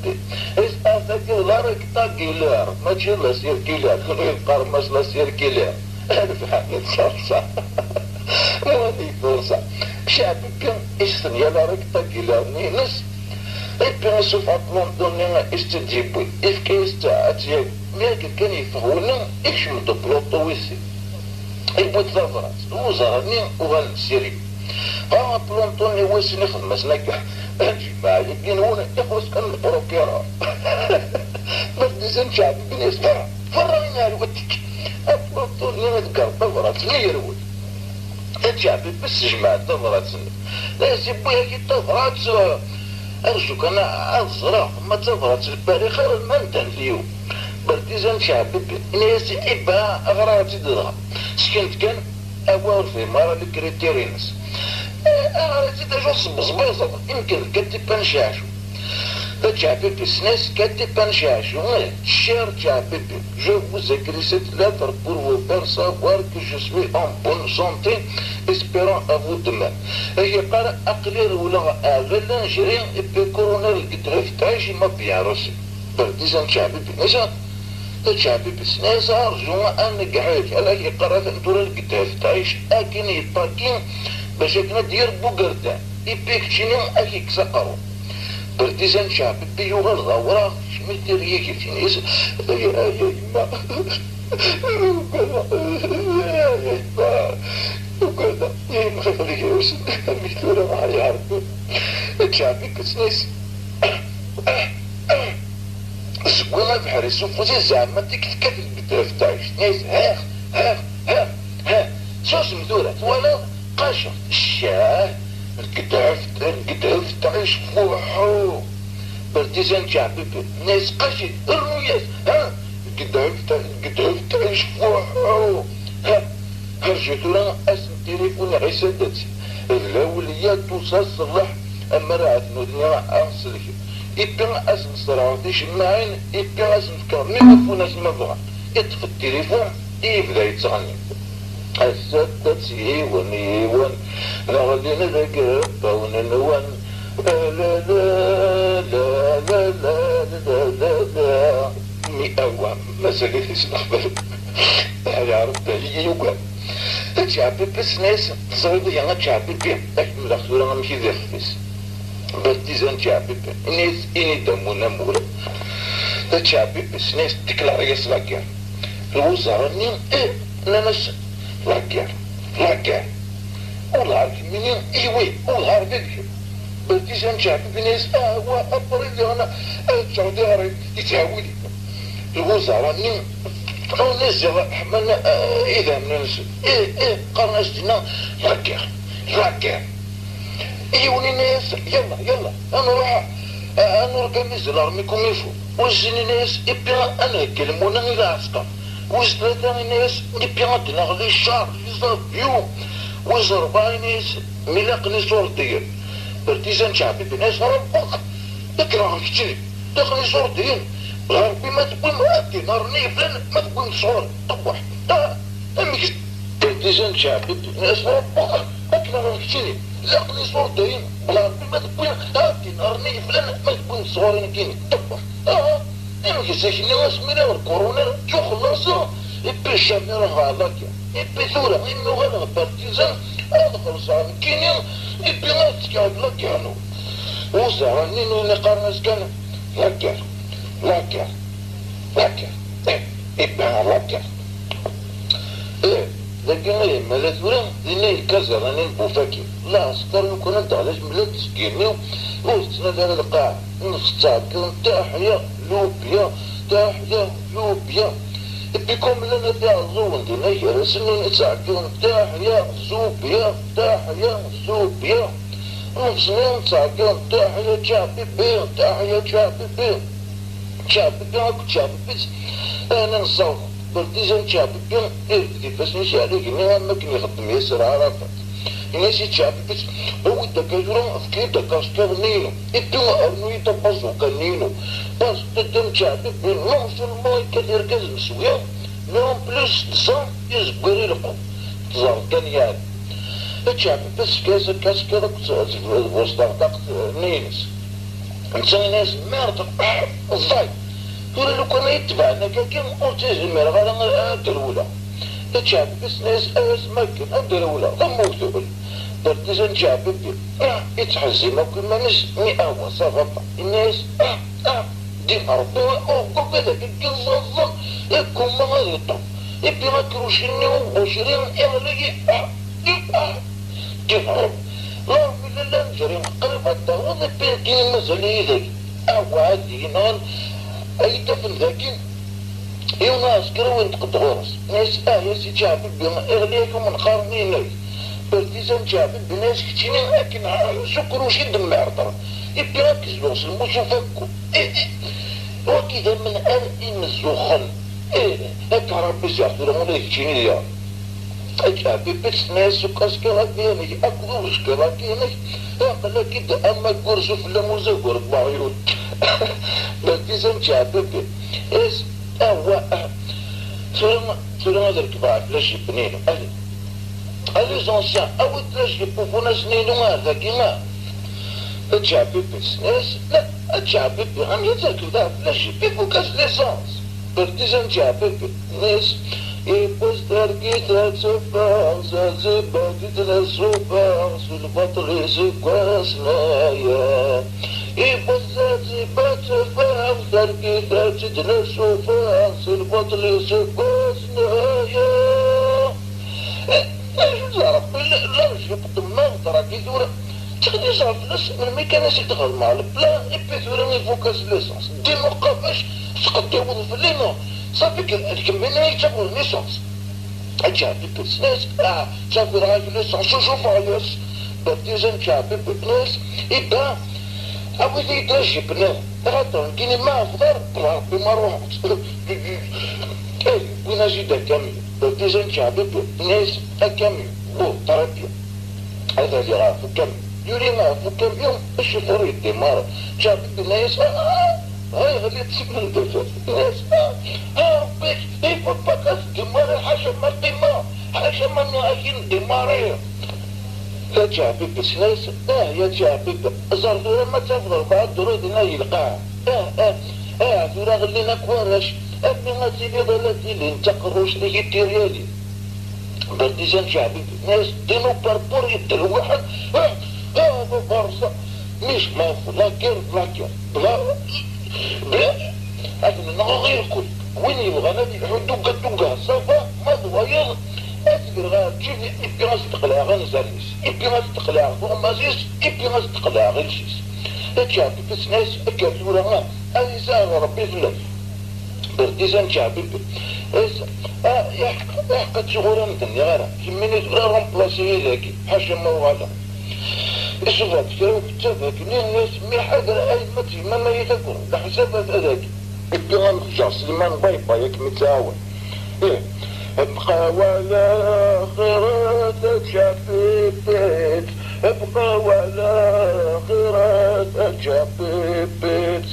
افاك لا ركتاكيلار ماشي لا سيركيلار قرم لا سيركيلار فهمت صح هذه فرصة شعبي كان استنيا لا ركتاكيلار ناس إبنا سوف أطلون استجيبوا إفكي استعاتيا لكن كان يفهونا إيش مدبلوطو ويسي إبوت ظفرات الوزارة وغان سيري بلونطوني ويسي نخدم مسناك الجماعة يبين هنا يخلص كان البروكيرا برديزان شعبي بناس فرعنا الوتك بلونطوني نذكر ظفرات نيرود الشعبي بس جماعة ظفرات لازم بويا كي ظفرات أرجوك أنا أزرع ما تظهرت الباري خير المنتن فيو بارتيزان شعبي ناس إبا أغراضي تدرها سكنت كان أول في مرة الكريتيرينس أغراضي تجوز بزبيزة يمكن كتب نشاشو شعبي ناس كتب نشاشو cher شعبي je vous écris cette lettre pour vous faire savoir que je suis en bonne santé espérant à vous demain هي قال أقلير ولا أغلى نجري بكورونا القدرة في تعيش ما بيعرسي برديزان شعبي بنزا شعبي بسناس أرجو أن قعيك على هي قرأت أنتور القدرة في تعيش أكين يطاقين باش أكنا دير بوغردان يبيك تشيني أكيك سقرو برديزان شعبي بيوغا الغورة شميت ريكي تنيس يا إما وكذا ما خليك يوسف مثل ما يعرفون الشعبي كتنيس زوينة بحري سوفوزي زعما ديك تكتل بالدرف تعيش ناس ها صوص مدورة ولا قاشر الشاه القدعف تعيش فوحو برديزان شعبي ناس قاشر الرؤيات القدعف تعيش فوحو هرجتو لنا اسم تليفون عسادتي الاوليات توصل صلح اما راه نودنيا انسلك يبقى اسم صراحتي شماعين يبقى اسم فكر ميكروفون اسم مبغى يطفي التليفون يبدا يتغني السدس يون يون نغلي نذكر وننون لا لا لا لا لا لا لا لا مئة مسألة اسمه هذا عرفت هي يوكل تشعبي بس ناس تصيب يعني تشعبي بيه أكمل أخيرا مشي ذي خفيس بلتيزان تشعبي بيه ناس إني دمونا مورا تشعبي بس ناس تكلا ريس لاكير الوزارة نين إيه نمس لاكير والله منين إيوي والله بيكشف بلتيزان تشعبي بناس وأبريد أنا سعودي يتعودي الوزارة نين نزل حملنا إذا من إيه قرنشتنا لاكير يوني ناس يلا أنا ربي نزل أرميكم يفو وزني ناس إبيا أنا كلمونا إلى عسكر وزلتاني ناس إبيا تنغلي الشهر يزربيو وزرباي ناس ملاقني صور ديال برتيزان شعبي بناس ربك تكرههم كتير تاخني صور ديال غربي ما تقول مؤدي نارني فلان ما تقول صور طبح أمي برتيزان شعبي بناس ربك تكرههم كتير لاقني صور ديال غربي ما تقول مؤدي نارني فلان ما تقول صور نكيني طبح أمي ساكني واسمينا والكورونا جو خلصوا إبي الشامي راه علاكيا إبي ثورة إنه غير برتيزان هذا خلص عن كينيا إبي ناس كاد لاكيانو وزارني نوني قرنس كان لاكيا إبي لاكيا لكن إيه ملا ثورة إني كزراني بوفاكي لا أستر يكون أنت علاش ملا تسكينيو وستنا دار القاع نفتاكم تحيا لوبيا بكم لنا تاع الزون دينا رسمي نتاعكم تحيا زوبيا نفسنا نتاعكم تحيا شعبي انا نصوت برتيزان شعبي كيفاش نمشي عليك ما كان يخدم ياسر عرفت الناس يتشعبي هو الدكاترة في كده كاستر نينو إتوا أرنو يتبصوا كنينو بس تدم شعبي بالنص الماء كثير كذا مسوية نوم بلس دسان يزبري لكم تظهر كان يعني الشعبي بس كاس كذا وسط نينس إنسان ناس مرض الضاي تقول له كان يتبعنا كان أرتاج المرة غير الأولى الشعبي بس ناس مكن الأولى ضموتوا برتيزان شعبي يتحزم وكل ما ناس مئة وصفة الناس دين ربي وقل بذلك القصص يكون ما غيطو يبي غكرو شنو وشرين إغلي دين رب لا من الله نجري قلب الدعوة بيكين مزالي ذاك عادي نان أي دفن ذاكين يوناس كروين تقدغورس ناس ياسي شعبي بما إغليكم من قارنين لي برتيزان شعبي بناس كتينين لكن سكروا شي دم عرضرا يبي ركز بوصل مشوفكو وكذا من أرئي الزخن هكا ربي زعفر مولا كتيني ليا شعبي بس ناس وكاسكلا كيني أكلو وشكلا كيني قال كده أما قرصو في اللموزة قرب بعيون برتيزان شعبي إيس هو سلام ذلك بعد ليش بنينو les anciens, à votre âge, les pauvres ناس هذا كيما تشعبي بزنس لا تشعبي عم يترك ذا فلاش بيبو كاس ليسانس برتيزان تشعبي بزنس يبوز تركيت سوبر زبا كتلا سوبر سلبطري سكواسنايا يبوز زبا سوبر تركيت تتلا سوبر سلبطري سكواسنايا لا جبت النظرة كي ثورة تخدي صار فلوس من ميكانيسي تدخل مع البلان إبي ثورة يفوكس ليسانس ديما قافاش تقد يوظف اللينا صافي الكمينة يجابوا الليسانس أجابي بزنس صافي راهي ليسانس شوف عياس برتيزان شعبي بزنس إبا أبو ذي يدرجي بنا غاطر كيني ما أفضل ربي ما روحت وين أجي دا كامل برتيزان شعبي بزنس أكامل تربية هذا اللي راه فكم يوري ما فكم يوم الشوفور يدمر شاف الناس هاي غادي تسكن الدفع الناس بك يفكك دمر حاجة ما قيمة حاجة ما ماريا يا جابب سناس يا جابب زرتو لما تفضل بعد درود يلقاه ثورا غلينا كوارش امي غاتيلي ضلاتي لي انت قروش لي التيريالي برديزان جابب ناس دينو باربور يدير واحد برصة مش مافو لا كير بلا أنا غير كل وين يبغى نادي دوكا صافا ما ضوايض أذكر غير تجيني إبي غاستقلع غير نزاريس إبي غاستقلع غومازيس إبي غاستقلع غير شيس تشعبي بس ناس أكاد ولا أنا ساعة ربي فلان برديزان شعبي يحقد شغورا مدني غير يميني لا رومبلاسي ذاك حاشا ما وغالا الشباب كانوا كتابك الناس مي حاضر أي متي ما يتكون لحسابات هذاك إبي غنرجع سليمان بايبا ياك متعاون ابقى ولا خيرات شبيبت ابقى ولا خيرات شبيبت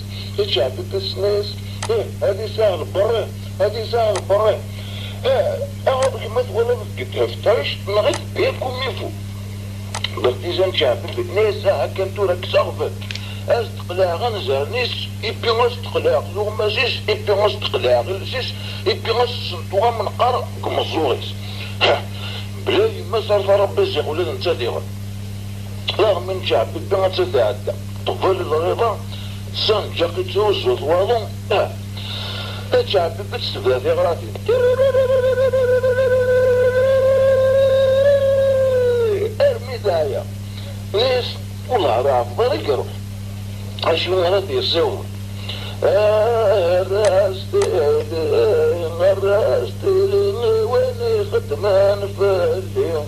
شبيبت سنيس هذه سهل برا هذه سهل برا أعرف ما ولا بتكتف تعيش نغيت بيكم ميفو برديزان شعبيبت ناس هكا راك صغفت استقلاع غنزار نيس يبي غنستقلاع لغمازيس يبي غنستقلاع غلسيس يبي غنسنتوها من قرع كمزوريس بلاي ما صرف ربي زيغ ولا نتاديغ لا من شعب يبي غنتتعدى طفل الرضا سانجا قيتوز وضواضون شعب يبي تستبدا في غراتي ارمي دايا نيس والله راه ضري يروح عشان غادي يصور غرستي ويني خدمان في اليوم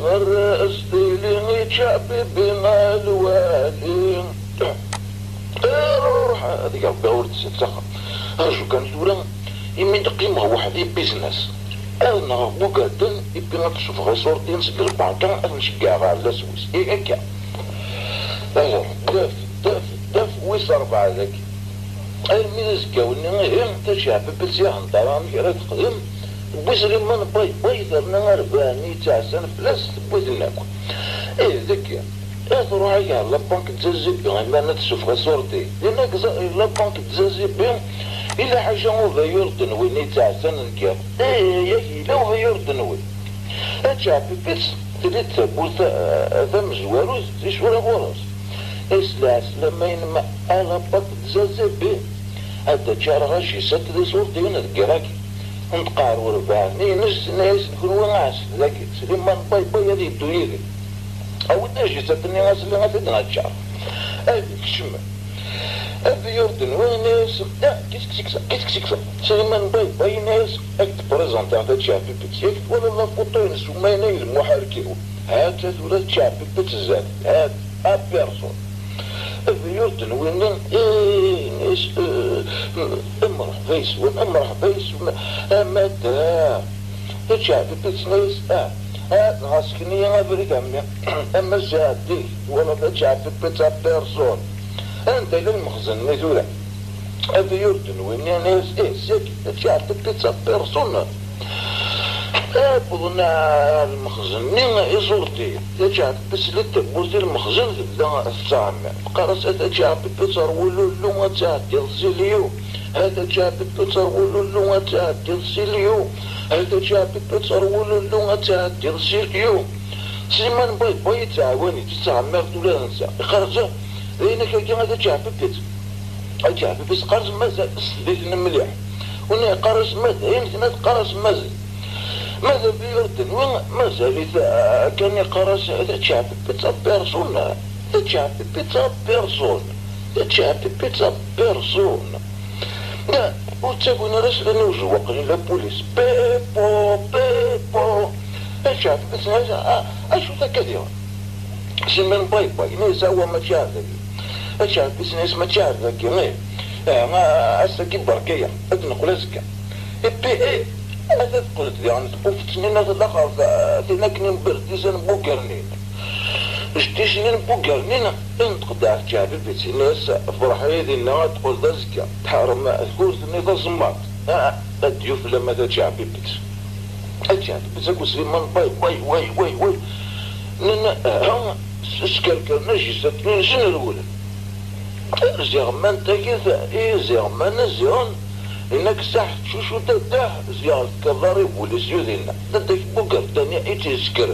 غرستي لي شعبي بما الوالي روح هذيك ربي ورد تسخر رجو كان سورا يمين قيمة واحد بيزنس أنا بوكادن يبي نتشوف غير صورتي نسقر بعضا نشجع على سويس هكا داف ويصرف عليك الميزكا والنغيم تشعب بسيان طرام كرا تقدم بوزري من باي ثرنا رباني تاع سنة فلاس بوزري ناكل ذكي تروح عليها لابانك تزازيب غير ما تشوف غير صورتي لأنك لابانك تزازيب إلا حاجة هو يردن وين تاع سنة كيف ياكي لو يردن وين أتشعبي بس تريد بوثا ثم زواروز تريش ولا غورز إسلاس لما ينما أنا بط تزازيب هذا تشار غاشي ست دي صورتي هنا تقراكي نتقار وربعني ناس نكون ونعس لكن سليمان باي هذه الدنيا أو ناجي ستني ناس اللي غادي تشعر هذيك الشمال هذا يردن وين ناس كيسكسكسا سليمان باي ناس اكت بريزونتي هذا تشعب بيتس ولا لا فوتو ينسو ما ينيل محركيو هذا ولا تشعب بيتس زاد هذا بيرسون هذا يردن وين ناس امرح فيس وامرح فيس اما دا تشعب بيتس ناس غاسكني انا بريد عمي اما زادي ولا تشعب بيتس بيرسون انت للمخزن نزولا هذا يردن وين ناس ساكت تشعب بيتزا بيرسونا أبونا المخزن نينا إزورتي تشعب بس للتبوزي المخزن لا السامع قرص تشعب بيتزا ولو لو تعدي الزيليو هذا تشعب بيتزا ولو لو تعدي الزيليو هذا تشعب بيتزا ولو لو تعدي الزيليو سليمان باي تعاوني تستعمر ولا ننسى خرجه لأنك كي هذا تشعب بيتزا أجاب بس قرص ماذا استديتنا مليح هنا قرص ماذا يمكن قرص ماذا بيردن ماذا كان قرص تشعب بيتزا بيرسون تشعب بيتزا بيرسون تشعب بيتزا بيرسون لا وتسابونا رسل نوجو وقلنا لابوليس بيبو تشعب بس هذا أشو ذا كثيرا سلمان باي ناس هو مشاعر أشعر بس ناس مشاعر ذاك غير ما أسكي بركية أدنى قلزكا إبي هذا قلت يعني تبوفتني ناس الآخر تنكني برديسان بوكرنين اشتيشنين بوكرنين انت قدعت شعبي بيتي ناس فرحي ذي النوع تقول ذزكا تحرم أذكرت اني ذا زمات الضيوف لما تشعبي بيت أجعل بتاكل سليمان واي ها سكركر نجسة شنو الأولى زيغمان تاكيزا زيغمان زيغن إنك ساح شو تداه زيغ كضارب ولا سيودينا تدك بوكر تاني إيتيسكر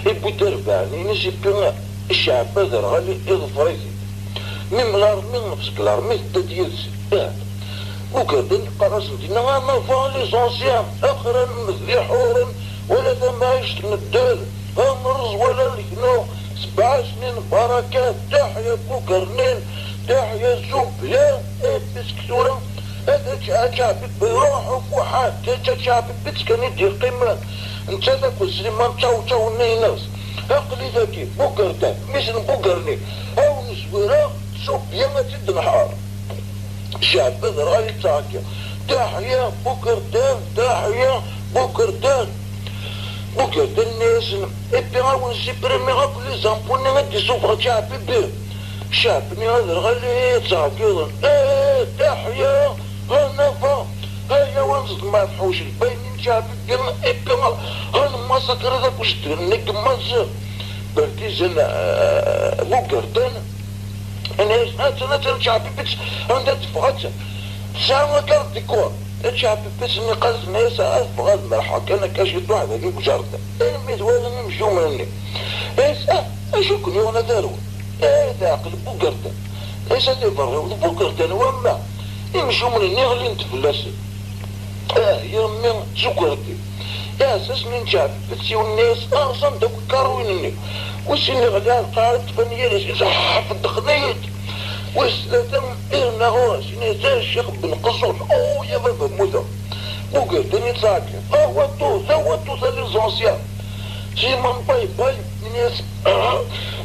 إبو تربعني نسي بينا الشعب هذا غالي إضفريتي ميم الأرمي نفسك الأرمي تديرسي وكذا قرص دينا ما فالي زونسيان اخرا مثلي حورا ولا ثم عشت ندال امرز ولا لكنو 7 سنين بركات تحيا بوكرنين تحيا زوبيا بسكتورا هذا شعبك بروحك وحاد شعبك بتسكن يدير قيمة انت ذاك سليمان تشاو نيناس اقلي ذاكي بوكرتان مثل بوكرني او نسويرا زوبيا ما تد نحار الشعب هذا راهي تاكيا تحيا بوكرتان تحيا بوكرتان الناس ابي غاون سيبريمي غاك لي زامبوني غادي سوفر شعبي بيه شعبني هذا غالي تاكيا تحيا هنفا هيا ونزل ما فحوش الباينين شعبي ديالنا ابي هانا ماساكر هذاك واش دير نقمز بارتيزان بوكرتان انا شعبي بيتش عندها تفغات ساعة كارت ديكور شعبي بيتش اني قازت ناس افغاد مرحا كان كاشفت واحد هذيك وجارتها انا ميزوالة نمشيو مني اشو كني وانا دارو تعقل بوكرتان هادي فرغو بوكرتان وما يمشيو مني غالي نتفلاسي يا مي سكرتي يا اساس من شعبي بيتش والناس اصلا دوك كاروينني وسيني غدا قاعد فنيالي في الدخنيت وسلاتم إرنا هو سيني الشيخ بن قصور يا بابا موتا بوكرتاني تساكي وطوس لي زونسيان سيمان باي ناس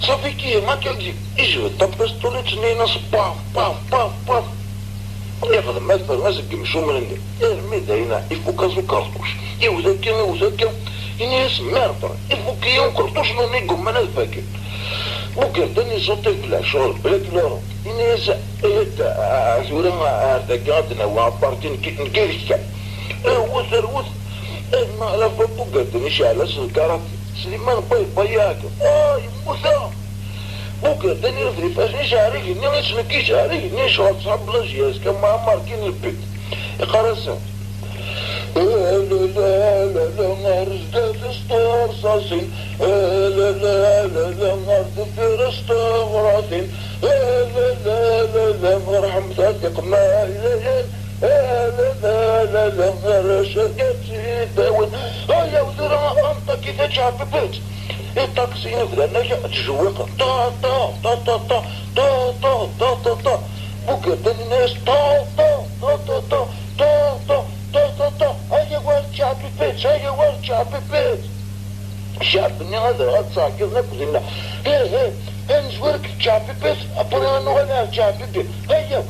صافي كي ما كيجي يجي طبستوليت نيناس باف ياخذ مثلا ماسك مشو من الميدا هنا يفوكازو كارطوش يوزاكا الناس مارطة يفوكيون كرطوش نونيكم من الفاكر بوكرتاني صوتي في العشور بلاك لورو الناس عزورا هذاك غادنا وعبارتين نكيرشكا وثروث ما على بوكرتاني شعل سكرات سليمان باياك يموثا بوكرتاني رفري فاش شعريك الناس مكي شعريك الناس شعر صعب لاجياز كما ماركين البيت يقرصها لا نرزداد استرصاصين لا نرد في رستغراتين لا مرحم صدق ما إليين لا رشقات داون يا وزراء أنت كيف تشعب بيت التاكسين فلان نجا تجوق تا بوكرتاني الناس تا هيا ولد شعب البيت هيا ولد شعب البيت شعبني هذا غاد صاكر نبغينا نزورك شعب البيت أبغى نغنى شعب البيت هيا